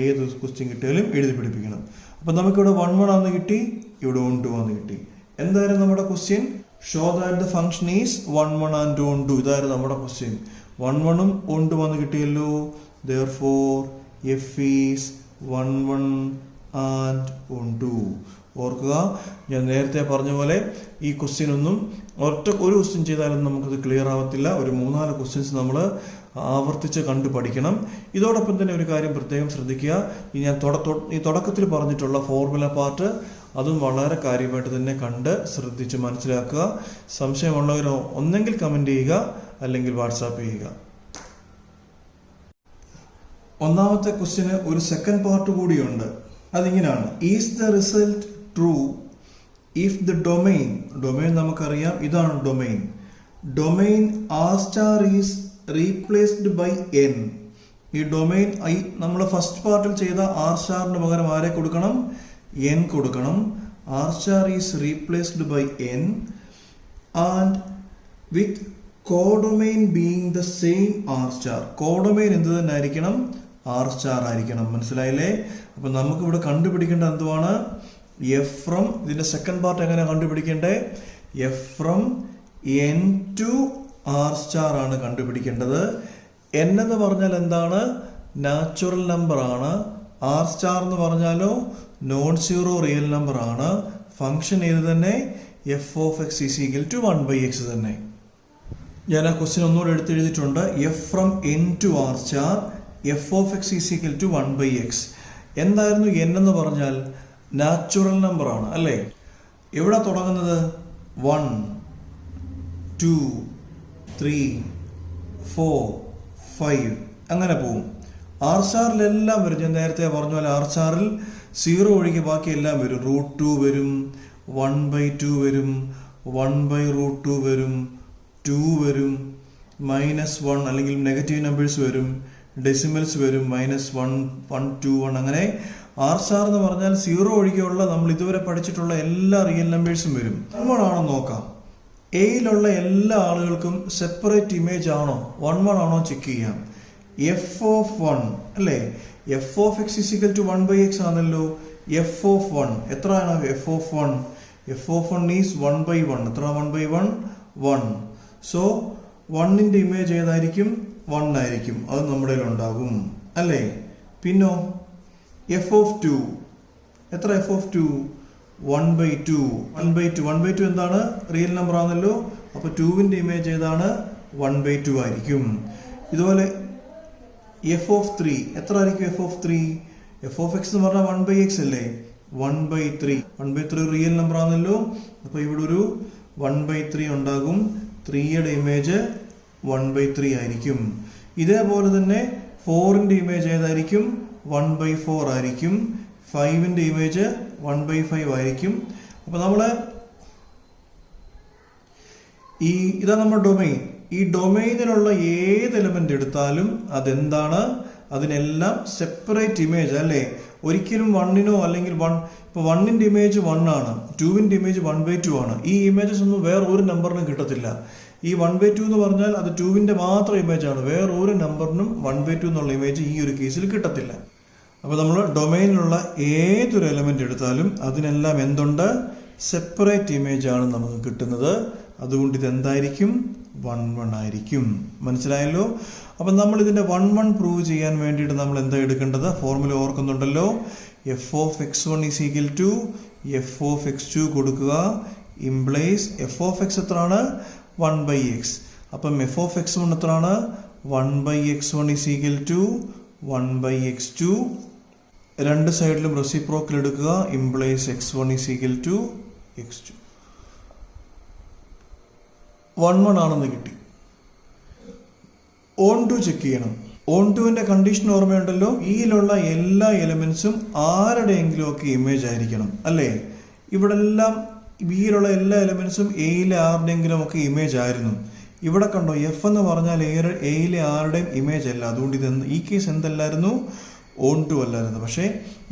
ഏത് ക്വസ്റ്റ്യൻ കിട്ടിയാലും എഴുതി പിടിപ്പിക്കണം. അപ്പൊ നമുക്കിവിടെ 1 ആണെന്ന് കിട്ടി, ഇവിടെ on 2 ആണെന്ന് കിട്ടി. എന്തായാലും നമ്മുടെ question? Show that the function is 1 and on 2. ഇതായിരുന്നു നമ്മുടെ ക്വസ്റ്റ്യൻ. 1 on 2 ആണെന്ന് കിട്ടിയല്ലോ. therefore f is 1 and on 2. ഓർക്കുക, ഞാൻ നേരത്തെ പറഞ്ഞ പോലെ ഈ ക്വസ്റ്റ്യൻ ഒന്നും ഒരു ക്വസ്റ്റ്യൻ ചെയ്താലും നമുക്കത് ക്ലിയർ ആവത്തില്ല. ഒരു 3-4 ക്വസ്റ്റ്യൻസ് നമ്മൾ ആവർത്തിച്ച് കണ്ടു പഠിക്കണം. ഇതോടൊപ്പം തന്നെ ഒരു കാര്യം പ്രത്യേകം ശ്രദ്ധിക്കുക. ഞാൻ തുടക്കത്തിൽ പറഞ്ഞിട്ടുള്ള ഫോർമുല പാർട്ട് അതും വളരെ കാര്യമായിട്ട് തന്നെ കണ്ട് ശ്രദ്ധിച്ച് മനസ്സിലാക്കുക. സംശയമുള്ളവരോ ഒന്നെങ്കിൽ കമന്റ് ചെയ്യുക, അല്ലെങ്കിൽ വാട്സാപ്പ് ചെയ്യുക. ഒന്നാമത്തെ ക്വസ്റ്റ്യന് ഒരു സെക്കൻഡ് പാർട്ട് കൂടിയുണ്ട്. അതിങ്ങനെയാണ്: is the result true if the domain നമുക്കറിയാം, ഇതാണ് domain R star is replaced by n. ഈ ഡൊമൈൻ നമ്മൾ ഫസ്റ്റ് പാർട്ടിൽ ചെയ്ത ആർ സ്റ്റാറിന് പകരം ആരെ കൊടുക്കണം? n കൊടുക്കണം. R star is replaced by n and with codomain being the same R star. Codomain എന്ത് തന്നെ ആയിരിക്കണം? ആർ സ്റ്റാർ ആയിരിക്കണം. മനസ്സിലായില്ലേ? അപ്പൊ നമുക്ക് ഇവിടെ കണ്ടുപിടിക്കേണ്ട എന്തുവാണ്? എഫ് ഫ്രം, ഇതിന്റെ സെക്കൻഡ് പാർട്ട് എങ്ങനെ കണ്ടുപിടിക്കേണ്ടേ? F from n to R star ആണ് കണ്ടുപിടിക്കേണ്ടത്. n എന്ന് പറഞ്ഞാൽ എന്താണ്? നാച്ചുറൽ നമ്പർ ആണ്. ആർ സ്റ്റാർ എന്ന് പറഞ്ഞാലോ നോൺ സീറോ റിയൽ നമ്പർ ആണ്. ഫംഗ്ഷൻ ഏത് തന്നെ? f(x) is equal to 1/x തന്നെ. ഞാൻ ആ ക്വസ്റ്റ്യൻ ഒന്നുകൂടെ എടുത്തെഴുതിയിട്ടുണ്ട്. F from n to R star f(x) is equal to 1/x. എന്തായിരുന്നു n എന്ന് പറഞ്ഞാൽ? നാച്ചുറൽ നമ്പർ ആണ് അല്ലേ? എവിടെ തുടങ്ങുന്നത്? 1 2 3 4 5 അങ്ങനെ പോവും. ആർ സ്റ്റാറിലെല്ലാം വരും. ഞാൻ നേരത്തെ പറഞ്ഞ പോലെ ആർ സ്റ്റാറിൽ 0 ഒഴികെ ബാക്കി എല്ലാം വരും. √2 വരും, 1/2 വരും, 1/√2 വരും, 2 വരും, -1 അല്ലെങ്കിൽ നെഗറ്റീവ് നമ്പേഴ്സ് വരും, ഡെസിമൽസ് വരും, -1 1 2 1. അങ്ങനെ ആർ സ്റ്റാർ എന്ന് പറഞ്ഞാൽ 0 ഒഴികെയുള്ള നമ്മൾ ഇതുവരെ പഠിച്ചിട്ടുള്ള എല്ലാ റിയൽ നമ്പേഴ്സും വരും. 1 ആണെന്ന് നോക്കാം. എയിലുള്ള എല്ലാ ആളുകൾക്കും സെപ്പറേറ്റ് ഇമേജ് ആണോ 1 ആണോ ചെക്ക് ചെയ്യാം. f(1) അല്ലേ? f(x) is equal to 1/x ആണല്ലോ. f(1) എത്രയാണ്? f(1) is 1/1. എത്ര? 1/1 1. സോ 1ന്റെ ഇമേജ് ഏതായിരിക്കും? 1 ആയിരിക്കും. അത് നമ്മുടെ ഉണ്ടാകും അല്ലേ? പിന്നോ f(2) എത്ര? f(2) 1/2. 1/2 എന്താണ്? റിയൽ നമ്പർ ആണല്ലോ. അപ്പൊ 2ന്റെ ഇമേജ് ഏതാണ്? 1/2 ആയിരിക്കും. ഇതുപോലെ f(3) എത്ര ആയിരിക്കും? f(x) എന്ന് പറഞ്ഞാൽ 1/x അല്ലേ? 1/3 റിയൽ നമ്പർ ആണല്ലോ. അപ്പൊ ഇവിടെ ഒരു 1/3 ഉണ്ടാകും. 3യുടെ ഇമേജ് 1/3 ആയിരിക്കും. ഇതേപോലെ തന്നെ 4ന്റെ ഇമേജ് ഏതായിരിക്കും? 1/4 ആയിരിക്കും. 5ന്റെ ഇമേജ് 1/5 ആയിരിക്കും. അപ്പൊ നമ്മള് ഇതാ നമ്മുടെ ഡൊമെയിൻ. ഈ ഡൊമെയിനിലുള്ള ഏത് എലമെന്റ് എടുത്താലും അതെന്താണ്, അതിനെല്ലാം സെപ്പറേറ്റ് ഇമേജ് അല്ലേ. ഒരിക്കലും വണ്ണിനോ അല്ലെങ്കിൽ ഇപ്പൊ 1ന്റെ ഇമേജ് 1 ആണ്, 2ന്റെ ഇമേജ് 1/2 ആണ്. ഈ ഇമേജസ് ഒന്നും വേറെ ഒരു നമ്പറിനും കിട്ടത്തില്ല. ഈ 1/2 എന്ന് പറഞ്ഞാൽ അത് 2ന്റെ മാത്രം ഇമേജ് ആണ്. വേറെ ഒരു നമ്പറിനും 1/2 എന്നുള്ള ഇമേജ് ഈ ഒരു കേസിൽ കിട്ടത്തില്ല. അപ്പൊ നമ്മൾ ഡൊമെയിനിലുള്ള ഏതൊരു എലമെന്റ് എടുത്താലും അതിനെല്ലാം എന്തുണ്ട്, സെപ്പറേറ്റ് ഇമേജ് ആണ് നമുക്ക് കിട്ടുന്നത്. അതുകൊണ്ട് ഇത് എന്തായിരിക്കും, 1 ആയിരിക്കും. മനസ്സിലായല്ലോ. അപ്പൊ നമ്മൾ ഇതിന്റെ 1 പ്രൂവ് ചെയ്യാൻ വേണ്ടിയിട്ട് നമ്മൾ എന്താ എടുക്കേണ്ടത്, formula ഓർക്കുന്നുണ്ടല്ലോ. f of x1 is equal to f of x2 കൊടുക്കുക, ഇംപ്ലൈസ് f of x എത്രയാണ്, 1/x. അപ്പം f of x1 എത്രയാണ്, 1/x1 is equal to 1/x2. രണ്ട് സൈഡിലും റെസിപ്രോക്കൽ എടുക്കുക, implies x1 is equal to x2. 1 ആണെന്ന് കിട്ടി. ഓൺ ടു ചെക്ക് ചെയ്യണം. ഓൺ ടുവിന്റെ കണ്ടീഷൻ ഓർമ്മയുണ്ടല്ലോ. ഈയിലുള്ള എല്ലാ എലമെന്റ്സും ആരുടെയെങ്കിലും ഒക്കെ ഇമേജ് ആയിരിക്കണം അല്ലേ. ഇവിടെ എല്ലാം ബിയിലുള്ള എല്ലാ എലമെന്റ്സും എയിലെ ആരുടെയെങ്കിലും ഒക്കെ ഇമേജ് ആയിരുന്നു. ഇവിടെ കണ്ടോ, എഫ് എന്ന് പറഞ്ഞാൽ എയിലെ ആരുടെയും ഇമേജ് അല്ല. അതുകൊണ്ട് ഈ കേസ് എന്തല്ലായിരുന്നു, ഓൺ ടു അല്ലായിരുന്നു. പക്ഷേ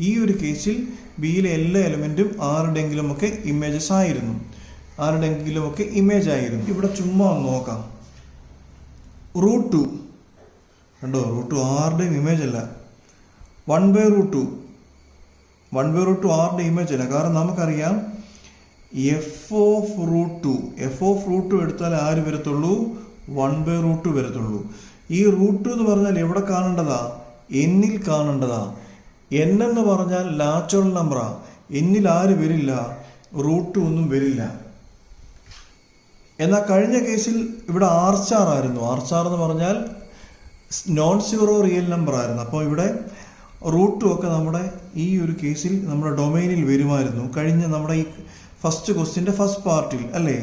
ഈ ഒരു കേസിൽ ബിയിലെ എല്ലാ എലമെന്റും ആരുടെയെങ്കിലും ഒക്കെ ഇമേജസ് ആയിരുന്നു, ആരുടെയെങ്കിലും ഒക്കെ ഇമേജ് ആയിരുന്നു. ഇവിടെ ചുമ്മാ നോക്കാം. √2 കണ്ടോ, √2 ആരുടെയും ഇമേജ് അല്ല. 1/√2 ആരുടെ ഇമേജ് അല്ല. കാരണം നമുക്കറിയാം എഫ് ഓഫ് √2 എടുത്താൽ ആര് വരത്തുള്ളൂ, 1/√2 വരത്തുള്ളൂ. ഈ √2 എന്ന് പറഞ്ഞാൽ എവിടെ കാണേണ്ടതാ, എന്നിൽ കാണേണ്ടതാ. n എന്ന് പറഞ്ഞാൽ നാച്ചുറൽ നമ്പറാ. എന്നിൽ ആര് വരില്ല, √2 ഒന്നും വരില്ല. എന്നാൽ കഴിഞ്ഞ കേസിൽ ഇവിടെ ആർച്ചാർ ആയിരുന്നു. ആർച്ചാർ എന്ന് പറഞ്ഞാൽ നോൺ സീറോ റിയൽ നമ്പർ ആയിരുന്നു. അപ്പോൾ ഇവിടെ √2 ഒക്കെ നമ്മുടെ ഈ ഒരു കേസിൽ നമ്മുടെ ഡൊമൈനിൽ വരുമായിരുന്നു. കഴിഞ്ഞ നമ്മുടെ ഈ ഫസ്റ്റ് ക്വസ്റ്റ്യൻ്റെ ഫസ്റ്റ് പാർട്ടിൽ അല്ലേ,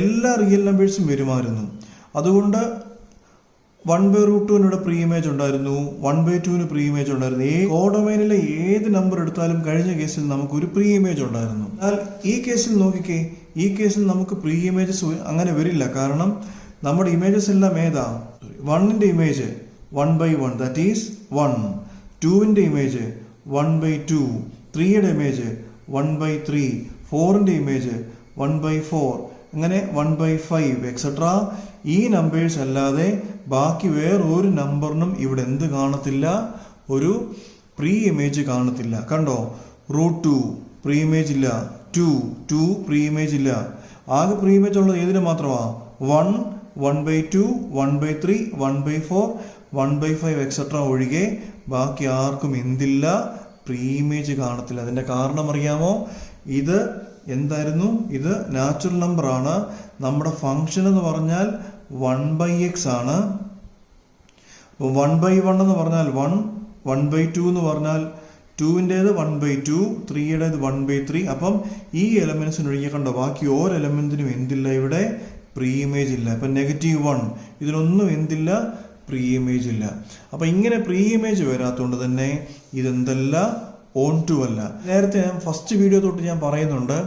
എല്ലാ റിയൽ നമ്പേഴ്സും വരുമായിരുന്നു. അതുകൊണ്ട് 1/√2 പ്രീ ഇമേജ് ഉണ്ടായിരുന്നു, 1/2 പ്രീ ഇമേജ് ഉണ്ടായിരുന്നു. കോഡൊമൈനിലെ ഏത് നമ്പർ എടുത്താലും കഴിഞ്ഞ കേസിൽ നമുക്ക് ഒരു പ്രീ ഇമേജ് ഉണ്ടായിരുന്നു. എന്നാൽ ഈ കേസിൽ നോക്കിക്കേ, ഈ കേസിൽ നമുക്ക് പ്രീ ഇമേജസ് അങ്ങനെ വരില്ല. കാരണം നമ്മുടെ ഇമേജസ് എല്ലാം ഏതാ, 1ന്റെ ഇമേജ് 1/1 ദാറ്റ് ഈസ് 1, 2ന്റെ ഇമേജ് 1/2, 3യുടെ ഇമേജ് 1/3, 4ന്റെ ഇമേജ് 1/4, അങ്ങനെ 1/5 എക്സെട്ര. ഈ നമ്പേഴ്സ് അല്ലാതെ ബാക്കി വേറെ ഒരു നമ്പറിനും ഇവിടെ എന്ത് കാണത്തില്ല, ഒരു പ്രീ ഇമേജ് കാണത്തില്ല. കണ്ടോ, √2 പ്രീ ഇമേജ് ഇല്ല, 2 പ്രീ ഇമേജ് ഇല്ല. ആകെ പ്രീ ഇമേജ് ഉള്ളത് ഏതിന് മാത്രമാ, 1, 1/2, 1/3, 1/4, 1/5 എക്സെട്ര ഒഴികെ ബാക്കി ആർക്കും എന്തില്ല, പ്രീ ഇമേജ് കാണത്തില്ല. അതിന്റെ കാരണം അറിയാമോ, ഇത് എന്തായിരുന്നു, ഇത് നാച്ചുറൽ നമ്പർ ആണ്. നമ്മുടെ ഫംഗ്ഷൻ എന്ന് പറഞ്ഞാൽ 1/x ആണ്. 1/1 എന്ന് പറഞ്ഞാൽ 1, 1/2 എന്ന് പറഞ്ഞാൽ 2ൻ്റേത് 1/2, 3യുടേത് 1/3. അപ്പം ഈ എലമെന്റ്സിന് ഒഴികെ കണ്ടോ ബാക്കി ഓരോ എലമെന്റിനും എന്തില്ല, ഇവിടെ പ്രീ ഇമേജ് ഇല്ല. ഇപ്പം -1 ഇതിനൊന്നും എന്തില്ല, പ്രീ ഇമേജ് ഇല്ല. അപ്പം ഇങ്ങനെ പ്രീ ഇമേജ് വരാത്തതുകൊണ്ട് തന്നെ ഇതെന്തല്ല, ഓൺ ടു അല്ല. നേരത്തെ ഞാൻ ഫസ്റ്റ് വീഡിയോ തൊട്ട് ഞാൻ പറയുന്നുണ്ട്,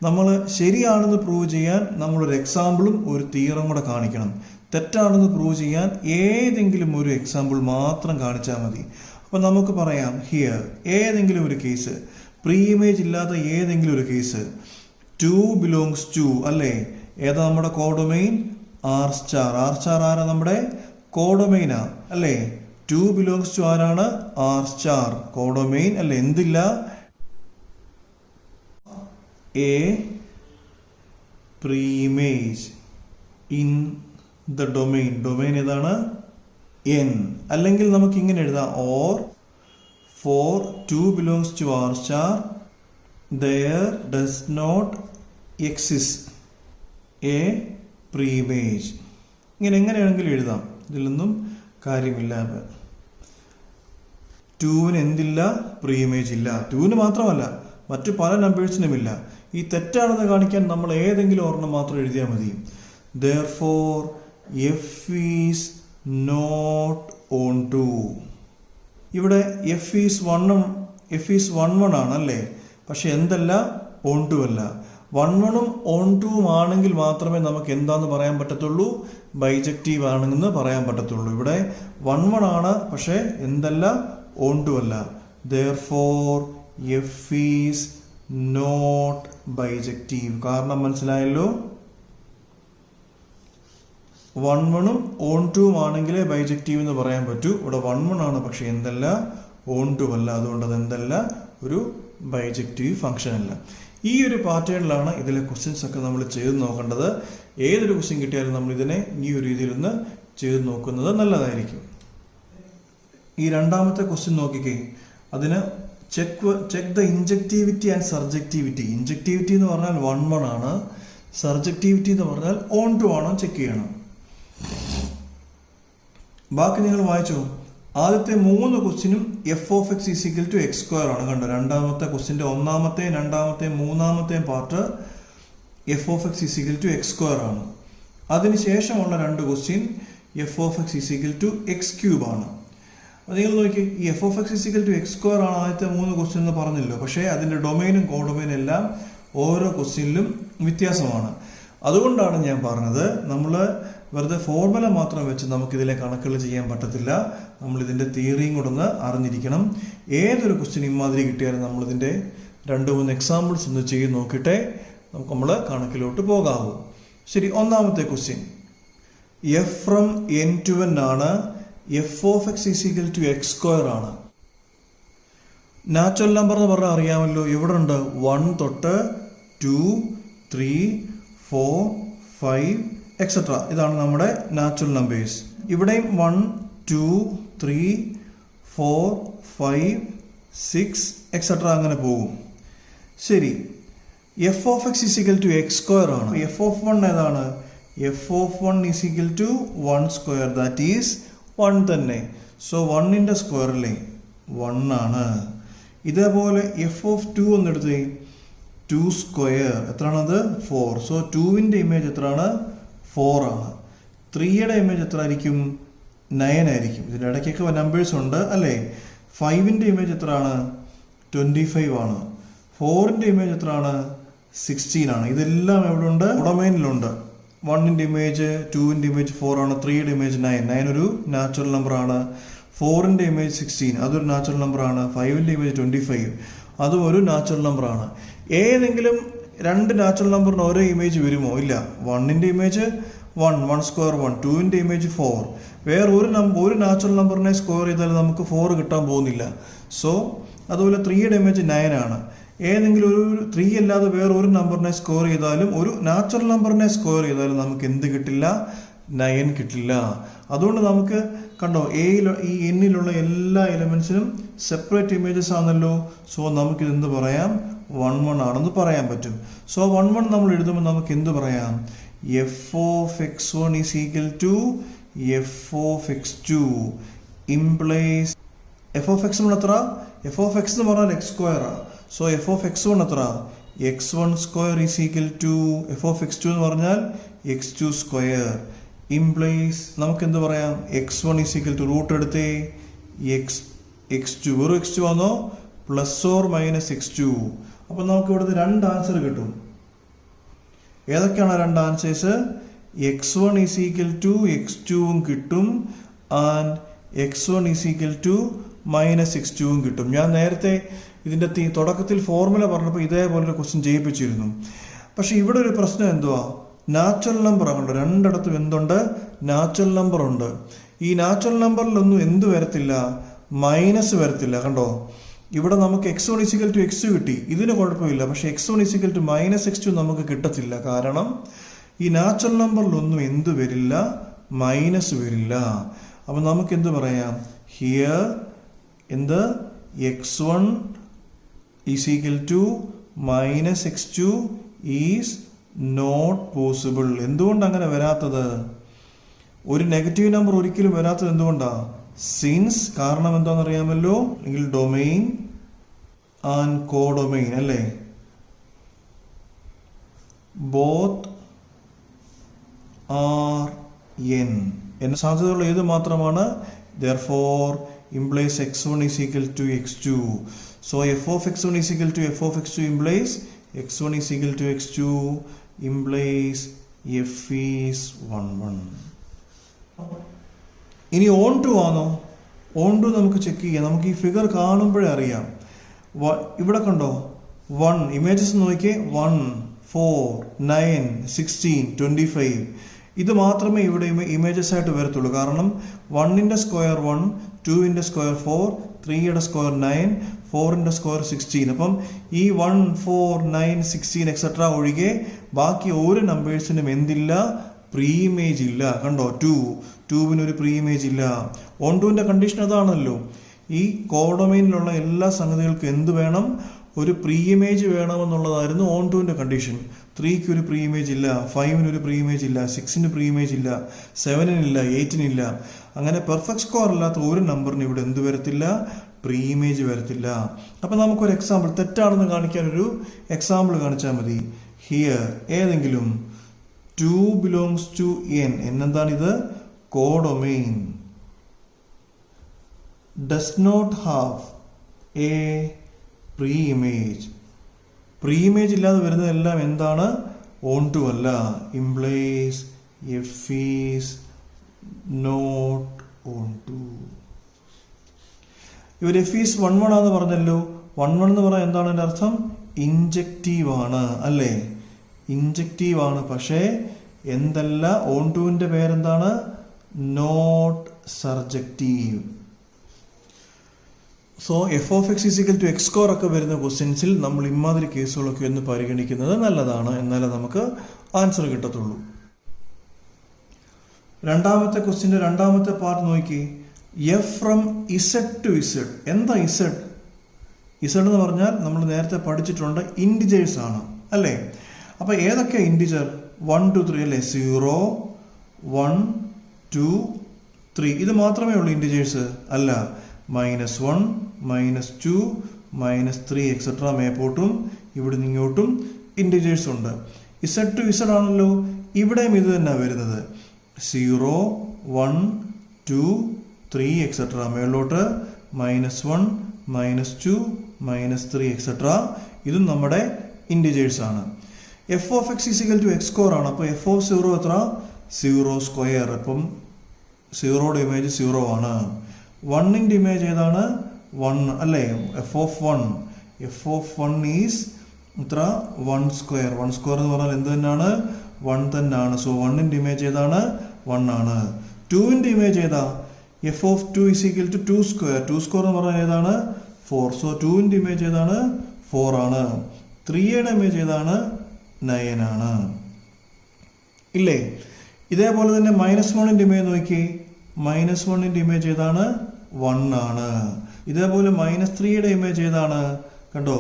നമ്മൾ ശരിയാണെന്ന് പ്രൂവ് ചെയ്യാൻ നമ്മളൊരു എക്സാമ്പിളും ഒരു തിയറും കൂടെ കാണിക്കണം. തെറ്റാണെന്ന് പ്രൂവ് ചെയ്യാൻ ഏതെങ്കിലും ഒരു എക്സാമ്പിൾ മാത്രം കാണിച്ചാൽ മതി. അപ്പം നമുക്ക് പറയാം, ഹിയർ ഏതെങ്കിലും ഒരു കേസ്, പ്രീ ഇമേജ് ഇല്ലാത്ത ഏതെങ്കിലും ഒരു കേസ്, 2 belongs to അല്ലേ, ഏതാ നമ്മുടെ codomain, R star. R star ആരാ, നമ്മുടെ കോഡൊമൈനാ അല്ലേ. 2 belongs to ആരാണ്, ആർ സ്റ്റാർ, കോഡൊമൈൻ അല്ലേ. എന്തില്ല, a preimage in the domain. Domain ഏതാണ്, n. അല്ലെങ്കിൽ നമുക്ക് ഇങ്ങനെ എഴുതാം, or for 2 belongs to R star there does not exist a pre-image. ഇങ്ങനെ എങ്ങനെയാണെങ്കിലും എഴുതാം, ഇതിലൊന്നും കാര്യമില്ല. 2ന് എന്തില്ല, പ്രീ ഇമേജ് ഇല്ല. 2ന് മാത്രമല്ല മറ്റു പല നമ്പേഴ്സിനും ഇല്ല. ഈ തെറ്റാണെന്ന് കാണിക്കാൻ നമ്മൾ ഏതെങ്കിലും ഒരെണ്ണം മാത്രം എഴുതിയാൽ മതി. therefore f is not on to. ഇവിടെ f is 1 ആണ് അല്ലേ, പക്ഷെ എന്തല്ല, ഓൺ ടു അല്ല. 1-1ഉം ഓൺ 2ഉം ആണെങ്കിൽ മാത്രമേ നമുക്ക് എന്താന്ന് പറയാൻ പറ്റത്തുള്ളൂ, ബൈജക്റ്റീവ് ആണെന്ന് പറയാൻ പറ്റത്തുള്ളൂ. ഇവിടെ 1-1 ആണ്, പക്ഷെ എന്തല്ല, ഓൺ 2 അല്ല. Therefore F is not bijective. കാരണം മനസ്സിലായല്ലോ, 1-1ഉം ഓൺ 2ഉം ആണെങ്കിലേ ബൈജക്റ്റീവ് എന്ന് പറയാൻ പറ്റൂ. ഇവിടെ 1-1 ആണ്, പക്ഷെ എന്തല്ല, ഓൺ 2 അല്ല. അതുകൊണ്ട് അത് എന്തല്ല, ഒരു ബൈജക്റ്റീവ് ഫംഗ്ഷൻ അല്ല. ഈ ഒരു പാറ്റേണിലാണ് ഇതിലെ ക്വസ്റ്റ്യൻസ് ഒക്കെ നമ്മൾ ചെയ്ത് നോക്കേണ്ടത്. ഏതൊരു ക്വസ്റ്റ്യൻ കിട്ടിയാലും നമ്മൾ ഇതിനെ ഈ ഒരു രീതിയിൽ ഒന്ന് ചെയ്ത് നോക്കുന്നത് നല്ലതായിരിക്കും. ഈ രണ്ടാമത്തെ ക്വസ്റ്റ്യൻ നോക്കിക്കേ. അതിന് ചെക്ക് ദ ഇൻജക്റ്റിവിറ്റി ആൻഡ് സർജക്റ്റിവിറ്റി. ഇൻജക്റ്റിവിറ്റി എന്ന് പറഞ്ഞാൽ 1-1 ആണ്, സർജക്റ്റിവിറ്റി എന്ന് പറഞ്ഞാൽ ഓൺ 2 ആണോ ചെക്ക് ചെയ്യണം. ബാക്കി നിങ്ങൾ വായിച്ചോ. ആദ്യത്തെ 3 ക്വസ്റ്റ്യനും F of X is equal to X square ആണ്. കണ്ടോ, രണ്ടാമത്തെ ക്വസ്റ്റ്യന്റെ ഒന്നാമത്തെയും രണ്ടാമത്തെയും മൂന്നാമത്തെയും part F of X is equal to X square ആണ്. അതിനുശേഷമുള്ള 2 question F of X is equal to X cube ആണ്. അപ്പോൾ നിങ്ങൾ നോക്കി, ഈ F of X is equal to X square ആണ് ആദ്യത്തെ 3 ക്വസ്റ്റ്യൻ എന്ന് പറഞ്ഞല്ലോ. പക്ഷേ അതിന്റെ ഡൊമൈനും കോഡൊമൈനും എല്ലാം ഓരോ ക്വസ്റ്റ്യനിലും വ്യത്യാസമാണ്. അതുകൊണ്ടാണ് ഞാൻ പറഞ്ഞത്, നമ്മൾ വെറുതെ ഫോർമുല മാത്രം വെച്ച് നമുക്കിതിലെ കണക്കുകൾ ചെയ്യാൻ പറ്റത്തില്ല. നമ്മൾ ഇതിന്റെ തിയറിയും കൂടെ ഒന്ന് അറിഞ്ഞിരിക്കണം. ഏതൊരു ക്വസ്റ്റ്യൻ ഇമാതിരി കിട്ടിയാലും നമ്മളിതിന്റെ 2-3 എക്സാമ്പിൾസ് ഒന്ന് ചെയ്ത് നോക്കിയിട്ടേ നമ്മൾ കണക്കിലോട്ട് പോകാവൂ. ശരി, ഒന്നാമത്തെ question F from n to n ആണ്. F of X is equal to X square ആണ്. നാച്ചുറൽ നമ്പർ എന്ന് പറഞ്ഞാൽ അറിയാമല്ലോ, ഇവിടെ ഉണ്ട് 1 തൊട്ട് 2, 3, 4, 5 എക്സെട്ര. ഇതാണ് നമ്മുടെ നാച്ചുറൽ നമ്പേഴ്സ്. ഇവിടെയും 1, 2, 3, 4, 5, 6 എക്സെട്ര അങ്ങനെ പോകും. ശരി, f of X is equal to X square ആണ്. എഫ് ഓഫ് 1 ഏതാണ്? F of 1 is equal to 1 square, that is 1 തന്നെ. സോ 1ന്റെ സ്ക്വയർ അല്ലേ 1 ആണ്. ഇതേപോലെ എഫ് ഓഫ് 2 എന്നെടുത്ത് 2 സ്ക്വയർ എത്രയാണത്? 4. സോ 2ന്റെ ഇമേജ് എത്രയാണ്? 4 ആണ്. 3യുടെ ഇമേജ് എത്ര ആയിരിക്കും? 9 ആയിരിക്കും. ഇതിൻ്റെ ഇടയ്ക്കൊക്കെ നമ്പേഴ്സ് ഉണ്ട് അല്ലേ. 5ന്റെ ഇമേജ് എത്രയാണ്? 25 ആണ്. 4ന്റെ ഇമേജ് എത്രയാണ്? 16 ആണ്. ഇതെല്ലാം എവിടെ ഉണ്ട്? ഡൊമൈനിലുണ്ട്. 1ന്റെ ഇമേജ് 2ന്റെ ഇമേജ് 4 ആണ്. 3യുടെ ഇമേജ് 9. 9 ഒരു നാച്ചുറൽ നമ്പർ ആണ്. 4ന്റെ ഇമേജ് 16, അതൊരു നാച്ചുറൽ നമ്പർ ആണ്. 5ന്റെ ഇമേജ് 25, അതും ഒരു നാച്ചുറൽ നമ്പർ ആണ്. ഏതെങ്കിലും 2 നാച്ചുറൽ നമ്പറിന് ഓരോ ഇമേജ് വരുമോ? ഇല്ല. 1ന്റെ ഇമേജ് 1 സ്ക്വയർ 1, 2ന്റെ ഇമേജ് 4. വേറെ ഒരു നാച്ചുറൽ നമ്പറിനെ സ്ക്വയർ ചെയ്താൽ നമുക്ക് 4 കിട്ടാൻ പോകുന്നില്ല. സോ അതുപോലെ 3യുടെ ഇമേജ് 9 ആണ്. ഏതെങ്കിലും ഒരു 3 അല്ലാതെ വേറെ ഒരു നമ്പറിനെ സ്ക്വയർ ചെയ്താലും, ഒരു നാച്ചുറൽ നമ്പറിനെ സ്ക്വയർ ചെയ്താലും നമുക്ക് എന്ത് കിട്ടില്ല? 9 കിട്ടില്ല. അതുകൊണ്ട് നമുക്ക് കണ്ടോ, ഈ എന്നിലുള്ള എല്ലാ എലമെന്റ്സിനും സെപ്പറേറ്റ് ഇമേജസ് ആണല്ലോ. സോ നമുക്കിത് എന്ത് പറയാം? 1-1 ആണെന്ന് പറയാൻ പറ്റും. സോ 1-1 നമ്മൾ എഴുതുമ്പോൾ നമുക്ക് എന്ത് പറയാം? F of X 1 is equal to F of X 2 implies F of X 1 എത്ര? എഫ് ഓഫ് എക്സ് എന്ന് പറഞ്ഞാൽ എക്സ് സ്ക്വയർ ആണ്. സോ എഫ് ഓഫ് എക്സ് 1 എത്ര? x1 square is equal to F of X 2 എന്ന് പറഞ്ഞാൽ x2 സ്ക്വയർ ഇംപ്ലൈസ് നമുക്ക് എന്ത് പറയാം? x1 is equal to root എടുത്തേ x2. വെറും x2 ആണോ? Plus or minus x2. അപ്പൊ നമുക്ക് ഇവിടുത്തെ 2 ആൻസർ കിട്ടും. ഏതൊക്കെയാണ് 2 answers? x1 is equal to x2 കിട്ടും, and x1 is equal to minus x2 കിട്ടും. ഞാൻ നേരത്തെ ഇതിന്റെ തുടക്കത്തിൽ ഫോർമുല പറഞ്ഞപ്പോൾ ഇതേപോലൊരു ക്വസ്റ്റ്യൻ ചെയ്യിപ്പിച്ചിരുന്നു. പക്ഷെ ഇവിടെ ഒരു പ്രശ്നം എന്തുവാ? നാച്ചുറൽ നമ്പർ ആണ്. 2 ഇടത്തും എന്തുണ്ട്? നാച്ചുറൽ നമ്പർ ഉണ്ട്. ഈ നാച്ചുറൽ നമ്പറിലൊന്നും എന്ത് വരത്തില്ല? മൈനസ് വരത്തില്ല. കണ്ടോ, ഇവിടെ നമുക്ക് x1 ഈക്വൽ ടു x2 കിട്ടി, ഇതിന് കുഴപ്പമില്ല. പക്ഷെ x1 equal to minus x2 നമുക്ക് കിട്ടത്തില്ല. കാരണം ഈ നാച്ചുറൽ നമ്പറിലൊന്നും എന്ത് വരില്ല? മൈനസ് വരില്ല. അപ്പൊ നമുക്ക് എന്ത് പറയാം? ഹിയർ എന്ത് x1 is equal to minus x2 is not possible. എന്തുകൊണ്ട് അങ്ങനെ വരാത്തത്? ഒരു നെഗറ്റീവ് നമ്പർ ഒരിക്കലും വരാത്തത് എന്തുകൊണ്ടാ? സിൻസ് കാരണം എന്താണെന്നറിയാമല്ലോ, അല്ലെങ്കിൽ ഡൊമെയിൻ ആൻഡ് കോഡൊമെയിൻ അല്ലേ, ബോത്ത് ആർ എൻ എന്ന സാധ്യതയുള്ള ഏത് മാത്രമാണ്? therefore implies x1 is equal to x2. So f of x1 is equal to f of x2 implies x1 is equal to x2 implies f is 1 1. ഇനി on to ആണോ? On to നമുക്ക് check ചെയ്യാം. നമുക്ക് ഈ figure കാണുമ്പോഴേ അറിയാം. ഇവിടെ കണ്ടോ 1 ഇമേജസ് നോക്കിയേ, 1 4 9 16 25. ഇത് മാത്രമേ ഇവിടെ ഇമേജസ് ആയിട്ട് വരത്തുള്ളൂ. കാരണം 1ന്റെ സ്ക്വയർ 1, 2ന്റെ സ്ക്വയർ 4, 3യുടെ സ്ക്വയർ 9, 4ന്റെ സ്ക്വയർ 16. അപ്പം ഈ 1 4 9 16 എക്സെട്ര ഒഴികെ ബാക്കി ഒരു നമ്പേഴ്സിനും എന്തില്ല? പ്രീ ഇമേജ് ഇല്ല. കണ്ടോ 2 ഒരു പ്രീ ഇമേജ് ഇല്ല. ഓൺ ടുവിന്റെ കണ്ടീഷൻ അതാണല്ലോ. ഈ കോഡൊമൈനിലുള്ള എല്ലാ സംഗതികൾക്കും എന്ത് വേണം? ഒരു പ്രീ ഇമേജ് വേണമെന്നുള്ളതായിരുന്നു ഓൺ ടുവിന്റെ കണ്ടീഷൻ. 3ക്ക് ഒരു പ്രീ ഇമേജ് ഇല്ല, 5ന് ഒരു പ്രീ ഇമേജ് ഇല്ല, 6ന് പ്രീ ഇമേജ് ഇല്ല, 7നില്ല, 8നില്ല. അങ്ങനെ പെർഫെക്റ്റ് സ്കോർ അല്ലാത്ത ഒരു നമ്പറിന് ഇവിടെ എന്ത് വരത്തില്ല? പ്രീ ഇമേജ് വരത്തില്ല. അപ്പം നമുക്കൊരു എക്സാമ്പിൾ, തെറ്റാണെന്ന് കാണിക്കാൻ ഒരു എക്സാമ്പിൾ കാണിച്ചാൽ മതി. ഹിയർ ഏതെങ്കിലും 2 belongs to n. എന്താണിത്? Codomain does not have a pre-image. Pre image ഇല്ലാതെ വരുന്നതെല്ലാം എന്താണ്? ഓൺ ടു അല്ല. implies f is not on to. ഇവർ f is 1 1 ആണെന്ന് പറഞ്ഞല്ലോ. 1 1 എന്ന് പറഞ്ഞാൽ എന്താണ് എൻ്റെ അർത്ഥം? ഇൻജക്റ്റീവ് ആണ് അല്ലേ? ഇൻജക്റ്റീവ് ആണ്. പക്ഷേ എന്തല്ല? ഓൺ ടുവിന്റെ പേരെന്താണ്? Not surjective. So F of X is equal to X square ഒക്കെ വരുന്ന ക്വസ്റ്റ്യൻസിൽ നമ്മൾ ഇമാതിരി കേസുകളൊക്കെ ഒന്ന് പരിഗണിക്കുന്നത് നല്ലതാണ്. എന്നാലേ നമുക്ക് ആൻസർ കിട്ടത്തുള്ളൂ. രണ്ടാമത്തെ ക്വസ്റ്റ്യന്റെ രണ്ടാമത്തെ പാർട്ട് നോക്കി. F from Z to Z. എന്താ ഇസഡ്? ഇസഡ് എന്ന് പറഞ്ഞാൽ നമ്മൾ നേരത്തെ പഠിച്ചിട്ടുണ്ട്, ഇൻഡിജേഴ്സ് ആണ് അല്ലേ? അപ്പൊ ഏതൊക്കെ ഇൻഡിജർ? 1 2 3 അല്ലേ? 0 1 2 3 ഇത് മാത്രമേ ഉള്ളൂ ഇൻഡിജേഴ്സ്? അല്ല. -1 -2 -3 എക്സെട്ര മേപ്പോട്ടും ഇവിടെ ഇങ്ങോട്ടും ഇൻഡിജേഴ്സ് ഉണ്ട്. ഇസഡ് ടു ഇസഡ് ആണല്ലോ. ഇവിടെയും ഇത് തന്നെ വരുന്നത്. 0 1 2 3 എക്സെട്ര മേലോട്ട് -1 -2 -3 എക്സെട്ര. ഇതും നമ്മുടെ ഇൻഡിജേഴ്സ് ആണ്. F of X is equal to X square ആണ്. അപ്പോൾ എഫ് ഓഫ് 0 എത്ര? 0 സ്ക്വയർ. അപ്പം 0യുടെ ഇമേജ് 0 ആണ്. 1ന്റെ ഇമേജ് ഏതാണ്? 1 അല്ലേ? എഫ് ഓഫ് 1 ഈസ് എത്ര? 1 സ്ക്വയർ. 1 സ്ക്വയർ എന്ന് പറഞ്ഞാൽ എന്ത് തന്നെയാണ്? 1 തന്നെയാണ്. സോ 1ന്റെ ഇമേജ് ഏതാണ്? 1 ആണ്. 2ന്റെ ഇമേജ് ഏതാ? F of 2 is equal to 2 square. 2 square എന്ന് പറഞ്ഞാൽ ഏതാണ്? 4. സോ 2ന്റെ ഇമേജ് ഏതാണ്? 4 ആണ്. 3യുടെ ഇമേജ് ഏതാണ്? 9 ആണ്. ഇല്ലേ? ഇതേപോലെ തന്നെ -1ന്റെ ഇമേജ് നോക്കി. -1ന്റെ ഇമേജ് ഏതാണ്? 1 ആണ്. ഇതേപോലെ -3യുടെ ഇമേജ് ഏതാണ്? കണ്ടോ?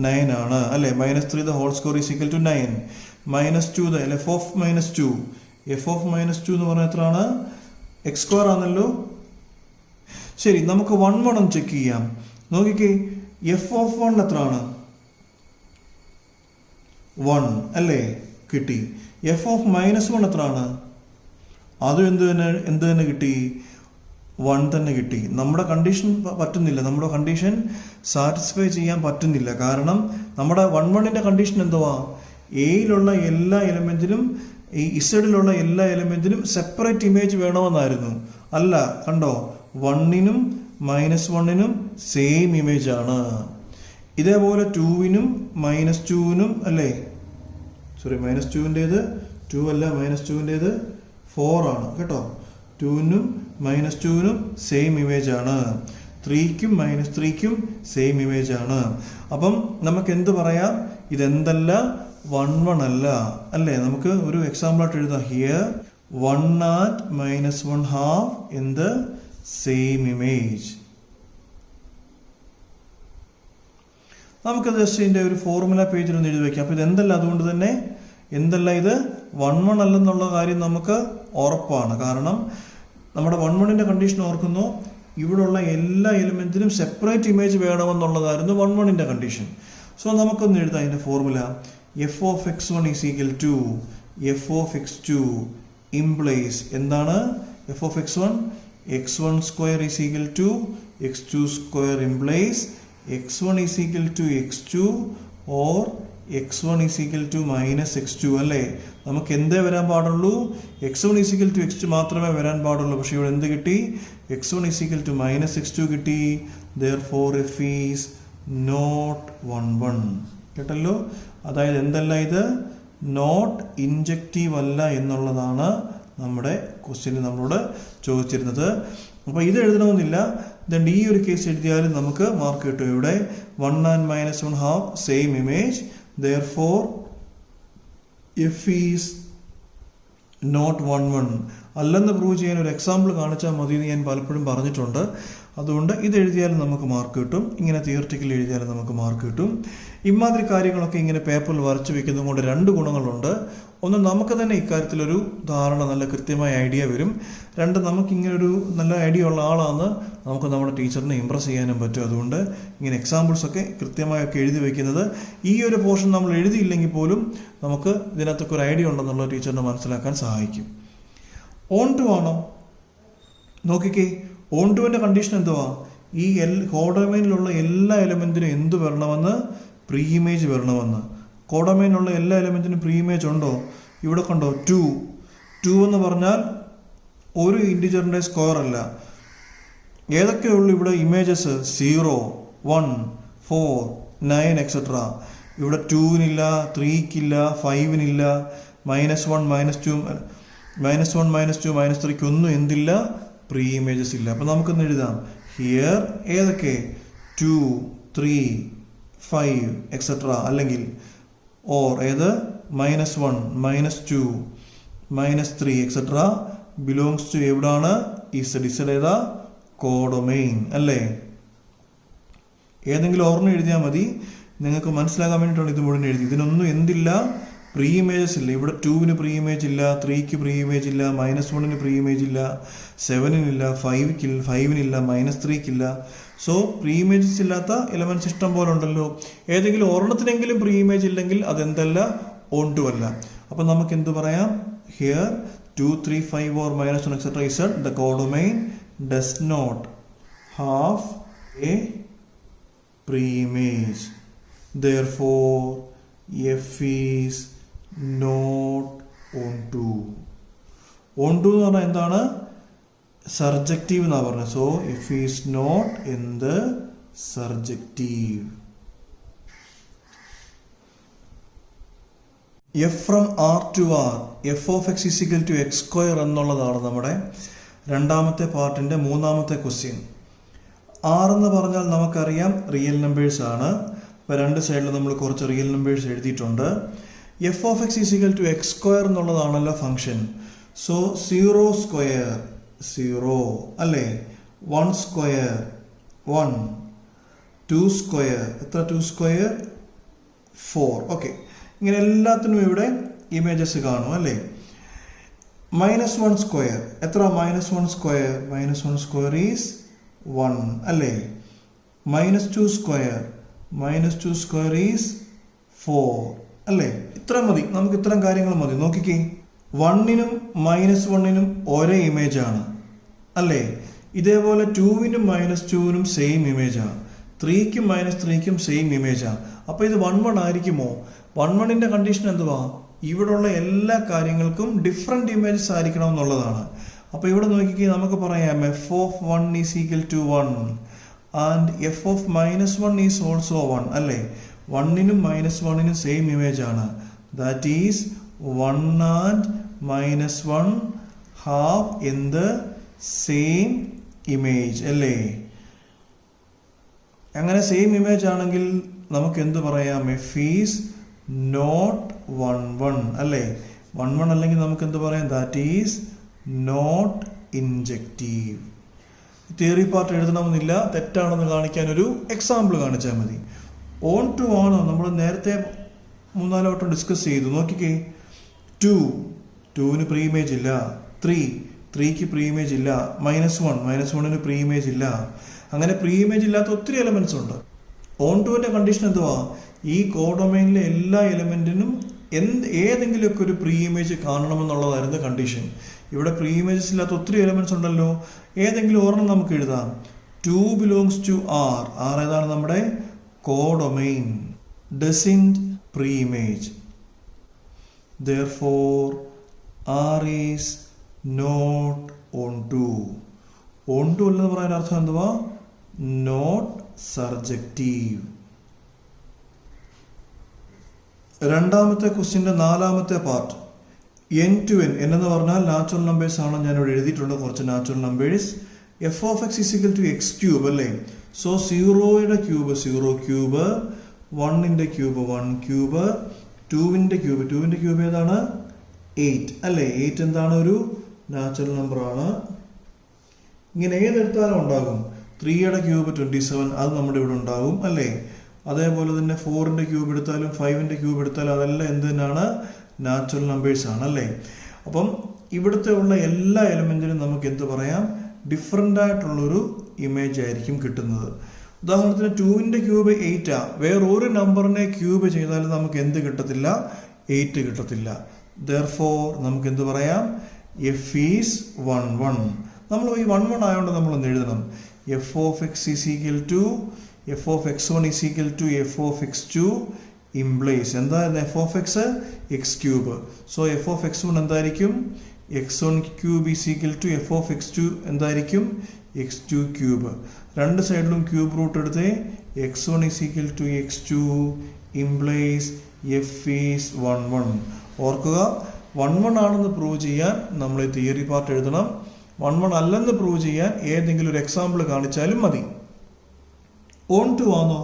9 ആണ് അല്ലെ? -3 the whole square is equal to 9. -2 the f of -2. f of -2 എന്ന് പറഞ്ഞാൽ എത്രയാണ്? x സ്ക്വയർ ആണല്ലോ. ശരി, നമുക്ക് 1 1 ഒന്ന് ചെക്ക് ചെയ്യാം. നോക്കിക്കേ, f of 1 എത്രയാണ്? 1 അല്ലേ? കിട്ടി. f of -1 എത്രയാണ്? അതും എന്ത് തന്നെ കിട്ടി? 1 തന്നെ കിട്ടി. നമ്മുടെ കണ്ടീഷൻ പറ്റുന്നില്ല. നമ്മുടെ കണ്ടീഷൻ സാറ്റിസ്ഫൈ ചെയ്യാൻ പറ്റുന്നില്ല. കാരണം നമ്മുടെ 1 1ന്റെ കണ്ടീഷൻ എന്തുവാ? എയിലുള്ള എല്ലാ എലമെന്റിനും ഈ ഇസഡിലുള്ള എല്ലാ എലമെന്റിനും സെപ്പറേറ്റ് ഇമേജ് വേണമെന്നായിരുന്നു. അല്ല, കണ്ടോ? 1നും -1നും സെയിം ഇമേജ് ആണ്. ഇതേപോലെ 2നും -2നും അല്ലേ? സോറി, -2ൻ്റെത് 2 അല്ല, -2ൻ്റെത് 4 ആണ് കേട്ടോ. 2നും -2നും സെയിം ഇമേജ് ആണ്. 3ക്കും -3ക്കും സെയിം ഇമേജ് ആണ്. അപ്പം നമുക്ക് എന്ത് പറയാം? ഇതെന്തല്ല? 1 1 അല്ല അല്ലേ? നമുക്ക് ഒരു എക്സാമ്പിൾ ആയിട്ട് എഴുതാം. Here 1 at -1 half in the same image. നമുക്കത് ജസ്റ്റ് ഇതിൻ്റെ ഒരു ഫോർമുല പേജിൽ ഒന്ന് എഴുതി വയ്ക്കാം. അപ്പോൾ ഇതെന്തല്ല? അതുകൊണ്ട് തന്നെ എന്തല്ല? ഇത് 1 1 അല്ലെന്നുള്ള കാര്യം നമുക്ക് ഉറപ്പാണ്. കാരണം നമ്മുടെ 1 1ന്റെ കണ്ടീഷൻ ഓർക്കുന്നു. ഇവിടെയുള്ള എല്ലാ എലിമെന്റിനും സെപ്പറേറ്റ് ഇമേജ് വേണമെന്നുള്ളതായിരുന്നു 1 1ന്റെ കണ്ടീഷൻ. സോ നമുക്കൊന്ന് എഴുതാം അതിൻ്റെ formula. F of x1 is equal to F of x2 implies എന്താണ്? F of x1 square is equal to x2 square implies x1 is equal to x2 or x1 is equal to minus x2 അല്ലേ? നമുക്ക് എന്തേ വരാൻ പാടുള്ളൂ? x1 is equal to x2 മാത്രമേ വരാൻ പാടുള്ളൂ. പക്ഷെ ഇവിടെ എന്ത് കിട്ടി? x1 is equal to minus x2 കിട്ടി. therefore f is not 1 1. കേട്ടല്ലോ? അതായത് എന്തല്ല ഇത്? നോട്ട് ഇൻജക്റ്റീവ് അല്ല എന്നുള്ളതാണ് നമ്മുടെ ക്വസ്റ്റ്യൻ നമ്മളോട് ചോദിച്ചിരുന്നത്. അപ്പോൾ ഇത് എഴുതണമെന്നില്ല. ദെൻ ഈ ഒരു കേസ് എഴുതിയാലും നമുക്ക് മാർക്ക് കിട്ടും. ഇവിടെ 1 and -1 have same image. therefore f is not 1 1. അല്ലെന്ന് പ്രൂവ് ചെയ്യാൻ ഒരു എക്സാമ്പിൾ കാണിച്ചാൽ മതി എന്ന് ഞാൻ പലപ്പോഴും പറഞ്ഞിട്ടുണ്ട്. അതുകൊണ്ട് ഇത് എഴുതിയാലും നമുക്ക് മാർക്ക് കിട്ടും. ഇങ്ങനെ തിയററ്റിക്കലി എഴുതിയാലും നമുക്ക് മാർക്ക് കിട്ടും. ഇമാതിരി കാര്യങ്ങളൊക്കെ ഇങ്ങനെ പേപ്പറിൽ വരച്ചു വെക്കുന്നത് കൊണ്ട് രണ്ട് ഗുണങ്ങളുണ്ട്. ഒന്ന്, നമുക്ക് തന്നെ ഇക്കാര്യത്തിലൊരു ധാരണ, നല്ല കൃത്യമായ ഐഡിയ വരും. രണ്ട്, നമുക്കിങ്ങനൊരു നല്ല ഐഡിയ ഉള്ള ആളാണെന്ന് നമുക്ക് നമ്മുടെ ടീച്ചറിനെ ഇമ്പ്രസ് ചെയ്യാനും പറ്റും. അതുകൊണ്ട് ഇങ്ങനെ എക്സാമ്പിൾസൊക്കെ കൃത്യമായൊക്കെ എഴുതി വയ്ക്കുന്നത്, ഈ ഒരു പോർഷൻ നമ്മൾ എഴുതിയില്ലെങ്കിൽ പോലും നമുക്ക് ഇതിനകത്തൊക്കെ ഒരു ഐഡിയ ഉണ്ടെന്നുള്ള ടീച്ചറിനെ മനസ്സിലാക്കാൻ സഹായിക്കും. ഓൺ ടു ആണോ? നോക്കിക്കേ, ഓൺ ടുവിൻ്റെ കണ്ടീഷൻ എന്തുവാ? ഈ കോഡൊമൈനിലുള്ള എല്ലാ എലമെൻറ്റിനും എന്ത് വരണമെന്ന്? പ്രീ ഇമേജ് വരണമെന്ന്. കോഡൊമൈനിലുള്ള എല്ലാ എലമെൻറ്റിനും പ്രീ ഇമേജ് ഉണ്ടോ? ഇവിടെ കണ്ടോ? 2 എന്ന് പറഞ്ഞാൽ ഒരു ഇൻറ്റിജറിൻ്റെ സ്ക്വയർ അല്ല. ഏതൊക്കെയുള്ളൂ ഇവിടെ ഇമേജസ്? 0, 1, 4, 9 എക്സെട്ര. ഇവിടെ 2-നില്ല, 3-ക്കില്ല, 5-നില്ല, -1, -2, -3 ഒന്നും എന്തില്ല? പ്രീ ഇമേജസ് ഇല്ല. അപ്പം നമുക്കൊന്ന് എഴുതാം. ഹിയർ ഏതൊക്കെ? 2, 3, 5 എക്സെട്ര. അല്ലെങ്കിൽ ഓർ ഏത്? -1, -2, -3 എക്സെട്ര ബിലോങ്സ് ടു എവിടാണ്? ഇസഡ്. ഇസഡ് ഏതാ? കോഡൊമൈൻ അല്ലേ? ഏതെങ്കിലും ഓർമ്മ എഴുതിയാൽ മതി. നിങ്ങൾക്ക് മനസ്സിലാകാൻ വേണ്ടിയിട്ടാണ് ഇത് മുഴുവൻ എഴുതി. ഇതിനൊന്നും എന്തില്ല? പ്രീ ഇമേജസ് ഇല്ല. ഇവിടെ 2-ന് പ്രീ ഇമേജ് ഇല്ല, 3-ക്ക് പ്രീ ഇമേജ് ഇല്ല, -1-ന് പ്രീ ഇമേജ് ഇല്ല, 7-നില്ല, 5-നില്ല, -3-ക്കില്ല. സോ പ്രീ ഇമേജസ് ഇല്ലാത്ത എലമെന്റ്സ് ഇഷ്ടം പോലെ ഉണ്ടല്ലോ. ഏതെങ്കിലും ഒരെണ്ണത്തിനെങ്കിലും പ്രീ ഇമേജ് ഇല്ലെങ്കിൽ അതെന്തല്ല? ഓൺ ടു അല്ല. അപ്പം നമുക്ക് എന്ത് പറയാം? Here 2, 3, 5 or -1 etc. Z the codomain does not have a preimage. therefore f is not onto. onto എന്ന് പറഞ്ഞാൽ എന്താണ്? സർജക്റ്റീവ് എന്നാണ് പറഞ്ഞത്. So f is not in the surjective. f from r to r, f of x is equal to x square എന്നുള്ളതാണ് നമ്മുടെ രണ്ടാമത്തെ പാർട്ടിൻ്റെ മൂന്നാമത്തെ question. r എന്ന് പറഞ്ഞാൽ നമുക്കറിയാം റിയൽ നമ്പേഴ്സ് ആണ്. അപ്പോൾ രണ്ട് സൈഡിൽ നമ്മൾ കുറച്ച് റിയൽ നമ്പേഴ്സ് എഴുതിയിട്ടുണ്ട്. F of X is equal to X square എന്നുള്ളതാണല്ലോ ഫംഗ്ഷൻ. സോ 0 സ്ക്വയർ 0 അല്ലേ? 1 സ്ക്വയർ 1, 2 സ്ക്വയർ എത്ര? 2 സ്ക്വയർ 4. ഓക്കെ, ഇങ്ങനെ എല്ലാത്തിനും ഇവിടെ ഇമേജസ് കാണും അല്ലേ? -1 സ്ക്വയർ എത്ര? -1 സ്ക്വയർ -1 സ്ക്വയർ ഈസ് 1 അല്ലേ? -2 സ്ക്വയർ -2 സ്ക്വയർ ഈസ് 4 അല്ലേ? ഇത്ര മതി, നമുക്ക് ഇത്തരം കാര്യങ്ങൾ മതി. നോക്കിക്കേ, 1-നും -1-നും ഒരേ ഇമേജ് ആണ് അല്ലേ? ഇതേപോലെ 2-നും -2-നും സെയിം ഇമേജാണ്. 3-ക്കും -3-ക്കും സെയിം ഇമേജാണ്. അപ്പോൾ ഇത് 1 1 ആയിരിക്കുമോ? 1 1-ന്റെ കണ്ടീഷൻ എന്തുവാ? ഇവിടെയുള്ള എല്ലാ കാര്യങ്ങൾക്കും ഡിഫറെൻറ്റ് ഇമേജസ് ആയിരിക്കണം എന്നുള്ളതാണ്. അപ്പോൾ ഇവിടെ നോക്കിക്കേ, നമുക്ക് പറയാം f of 1 is equal to 1 and f of -1 is also 1 അല്ലേ? 1-നും -1-നും സെയിം ഇമേജ് ആണ്. That is 1 and -1 have in the same image അല്ലേ? അങ്ങനെ സെയിം ഇമേജ് ആണെങ്കിൽ നമുക്ക് എന്ത് പറയാം? f is not 1 1 അല്ലേ? 1 1 അല്ലെങ്കിൽ നമുക്ക് എന്ത് പറയാം? That is not injective. Theory part എഴുതണമെന്നില്ല, തെറ്റാണെന്ന് കാണിക്കാൻ ഒരു എക്സാമ്പിൾ കാണിച്ചാൽ മതി. ഓൺ ടു ആണോ? നമ്മൾ നേരത്തെ 3-4 വട്ടം ഡിസ്കസ് ചെയ്തു. നോക്കിക്കേ, 2-ന് പ്രീ ഇമേജ് ഇല്ല, 3-ക്ക് പ്രീ ഇമേജ് ഇല്ല, -1-ന് പ്രീ ഇമേജ് ഇല്ല. അങ്ങനെ പ്രീ ഇമേജ് ഇല്ലാത്ത ഒത്തിരി എലമെന്റ്സ് ഉണ്ട്. ഓൺ ടുവിൻ്റെ കണ്ടീഷൻ എന്തുവാ? ഈ കോഡൊമൈനിലെ എല്ലാ എലമെന്റിനും ഏതെങ്കിലുമൊക്കെ ഒരു പ്രീ ഇമേജ് കാണണമെന്നുള്ളതായിരുന്നു കണ്ടീഷൻ. ഇവിടെ പ്രീ ഇമേജസ് ഇല്ലാത്ത ഒത്തിരി എലമെന്റ്സ് ഉണ്ടല്ലോ. ഏതെങ്കിലും ഒരെണ്ണം നമുക്ക് എഴുതാം. 2 belongs to R. R ഏതാണ്? നമ്മുടെ codomain. doesn't pre-image. Therefore, R is not onto. Onto എന്ന് പറയാൻ അർത്ഥം എന്തുവാ? Not surjective. രണ്ടാമത്തെ ക്വസ്റ്റ്യൻ്റെ നാലാമത്തെ പാർട്ട്, എൻ ടു എൻ. എന്ന് പറഞ്ഞാൽ നാച്ചുറൽ നമ്പേഴ്സ് ആണ്. ഞാൻ ഇവിടെ എഴുതിയിട്ടുണ്ട് കുറച്ച് natural numbers. F of X is equal to X cube അല്ലേ? സോ 0യുടെ ക്യൂബ് 0 ക്യൂബ്, 1ന്റെ ക്യൂബ് 1 ക്യൂബ്, 2ന്റെ ക്യൂബ് ഏതാണ്? 8 അല്ലേ? 8 എന്താണ്? ഒരു നാച്ചുറൽ നമ്പർ ആണ്. ഇങ്ങനെ ഏതെടുത്താലും ഉണ്ടാകും. 3യുടെ ക്യൂബ് 27, അത് നമ്മുടെ ഇവിടെ ഉണ്ടാകും അല്ലേ? അതേപോലെ തന്നെ 4ന്റെ ക്യൂബ് എടുത്താലും 5ന്റെ ക്യൂബ് എടുത്താലും അതെല്ലാം എന്ത് തന്നെയാണ്? നാച്ചുറൽ നമ്പേഴ്സ് ആണ് അല്ലേ? അപ്പം ഇവിടുത്തെ ഉള്ള എല്ലാ എലിമെന്റിനും നമുക്ക് എന്ത് പറയാം? ഡിഫറെൻ്റ് ആയിട്ടുള്ളൊരു ഇമേജ് ആയിരിക്കും കിട്ടുന്നത്. ഉദാഹരണത്തിന് 2ന്റെ ക്യൂബ് 8 വേറൊരു നമ്പറിനെ ക്യൂബ് ചെയ്താലും നമുക്ക് എന്ത് കിട്ടത്തില്ല? 8 കിട്ടത്തില്ല. Therefore നമുക്ക് എന്ത് പറയാം? F is 1 1. നമ്മൾ ഈ 1 1 ആയതുകൊണ്ട് നമ്മളൊന്ന് എഴുതണം. F of x is equal to F of x1 is equal to F of x2 implies എന്തായിരുന്നു? F of x x cube. So F of x1 എന്തായിരിക്കും? x1 cube is equal to F of x2 എന്തായിരിക്കും? x2 cube. രണ്ട് സൈഡിലും cube root എടുത്ത് x1 is equal to x2 implies F is 1 1. ഓർക്കുക, 1 1 ആണെന്ന് prove ചെയ്യാൻ നമ്മൾ ഈ തിയറി പാർട്ട് എഴുതണം. 1 1 അല്ലെന്ന് പ്രൂവ് ചെയ്യാൻ ഏതെങ്കിലും ഒരു എക്സാമ്പിൾ കാണിച്ചാലും മതി. ഓൺ ടു ആണോ?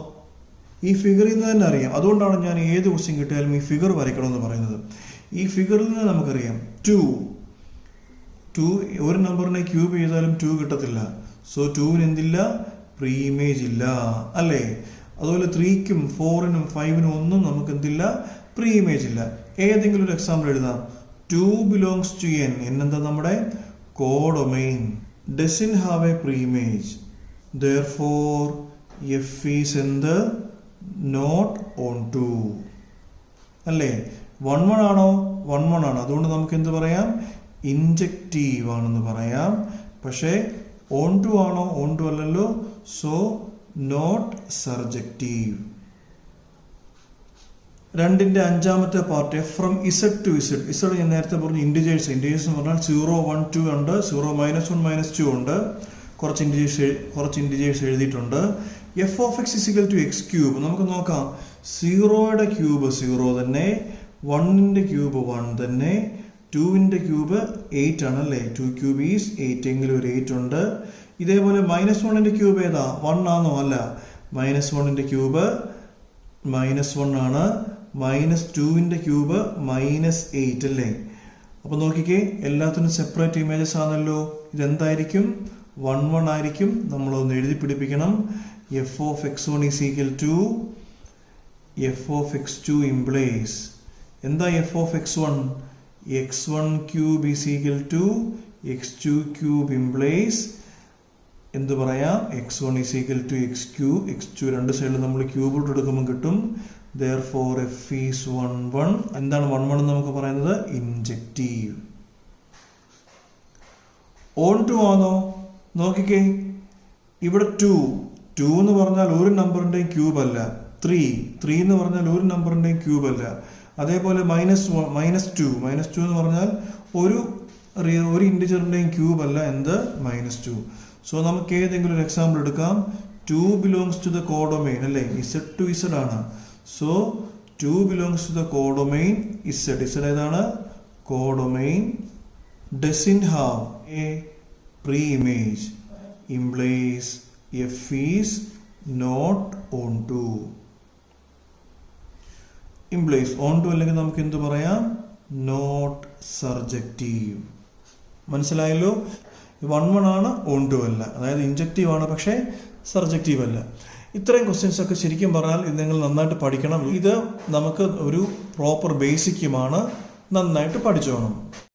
ഈ ഫിഗറിൽ നിന്ന് തന്നെ അറിയാം. അതുകൊണ്ടാണ് ഞാൻ ഏത് ക്വസ്റ്റ്യൻ കിട്ടിയാലും ഈ ഫിഗർ വരയ്ക്കണമെന്ന് പറയുന്നത്. ഈ ഫിഗറിൽ നിന്ന് നമുക്കറിയാം 2 ഒരു നമ്പറിനെ ക്യൂബ് ചെയ്താലും 2 കിട്ടത്തില്ല. സോ 2ന് എന്തില്ല? പ്രീ ഇമേജ് ഇല്ല അല്ലേ? അതുപോലെ 3ക്കും 4നും 5നും ഒന്നും നമുക്ക് എന്തില്ല? പ്രീ ഇമേജ് ഇല്ല. ഏതെങ്കിലും ഒരു എക്സാമ്പിൾ എഴുതാം. 2 belongs to n. എന്താ? നമ്മുടെ codomain. doesn't have a pre-image. Therefore F is എന്ത്? not onto അല്ലേ? 1 1 ആണോ? 1 1 ആണ്. അതുകൊണ്ട് നമുക്ക് എന്ത് പറയാം? ഇൻജക്റ്റീവ് ആണെന്ന് പറയാം. പക്ഷേ ഓൺടു ആണോ? ഓൺടു അല്ലല്ലോ. So not surjective. രണ്ടിന്റെ അഞ്ചാമത്തെ part, F from Z to Z. Z ഞാൻ നേരത്തെ പറഞ്ഞു ഇൻഡിജേഴ്സ്. ഇൻഡിജേഴ്സ് എന്ന് പറഞ്ഞാൽ 0 1 2 ഉണ്ട്, 0 -1 -2 ഉണ്ട്. കുറച്ച് ഇൻഡിജേഴ്സ് എഴുതിയിട്ടുണ്ട്. F of X is equal to X cube. നമുക്ക് നോക്കാം. 0യുടെ ക്യൂബ് 0 തന്നെ, 1ന്റെ ക്യൂബ് 1 തന്നെ, 2ന്റെ ക്യൂബ് 8 ആണ് അല്ലേ? 2 ക്യൂബ് ഈസ് 8. എങ്കിലും ഒരു 8 ഉണ്ട്. ഇതേപോലെ -1ന്റെ ക്യൂബ് ഏതാ? 1 ആണോ? അല്ല. -1ന്റെ ക്യൂബ് -1 ആണ്. -2ന്റെ ക്യൂബ് -8 അല്ലേ? അപ്പൊ നോക്കിക്കേ, എല്ലാത്തിനും സെപ്പറേറ്റ് ഇമേജസ് ആണല്ലോ. ഇതെന്തായിരിക്കും? 1 1 ആയിരിക്കും. നമ്മളൊന്ന് എഴുതി പിടിപ്പിക്കണം. F of x1 is equal to F of x2 implies എന്താ? F of x1 x1 cube is equal to x2 cube implies എന്ത് പറയാം? x1 is equal to x cube. x2 രണ്ട് സൈഡിൽ നമ്മൾ ക്യൂബ് റൂട്ട് എടുക്കുമ്പോൾ കിട്ടും. Therefore F is 1 1. എന്താണ് 1 1 എന്ന് നമുക്ക് പറയുന്നത്? ഇൻജക്റ്റീവ്. ഓൺ ടു ആണോ? നോക്കിക്കേ, ഇവിടെ 2 എന്ന് പറഞ്ഞാൽ ഒരു നമ്പറിന്റെയും ക്യൂബ് അല്ല. 3 എന്ന് പറഞ്ഞാൽ ഒരു നമ്പറിന്റെയും ക്യൂബ് അല്ല. അതേപോലെ -2 എന്ന് പറഞ്ഞാൽ ഒരു ഇൻഡിജറിന്റെയും ക്യൂബ് അല്ല. എന്ത്? -2. സോ നമുക്ക് ഏതെങ്കിലും ഒരു എക്സാമ്പിൾ എടുക്കാം. 2 belongs to the codomain അല്ലേ? Z to Z ആണ്. So 2 belongs to the codomain Z. Z ഏതാണ്? codomain doesn't have a pre-image implies F is not onto. implies onto അല്ലെങ്കിൽ നമുക്ക് എന്ത് പറയാം? Not surjective. മനസ്സിലായല്ലോ? 1 1 ആണ്, ഓൺടു അല്ല. അതായത് ഇൻജക്റ്റീവ് ആണ്, പക്ഷേ സർജക്റ്റീവ് അല്ല. ഇത്രയും ക്വസ്റ്റ്യൻസ് ഒക്കെ ശരിക്കും പറഞ്ഞാൽ ഇത് നിങ്ങൾ നന്നായിട്ട് പഠിക്കണം. ഇത് നമുക്ക് ഒരു പ്രോപ്പർ ബേസിക്കുമാണ്. നന്നായിട്ട് പഠിച്ചോണം.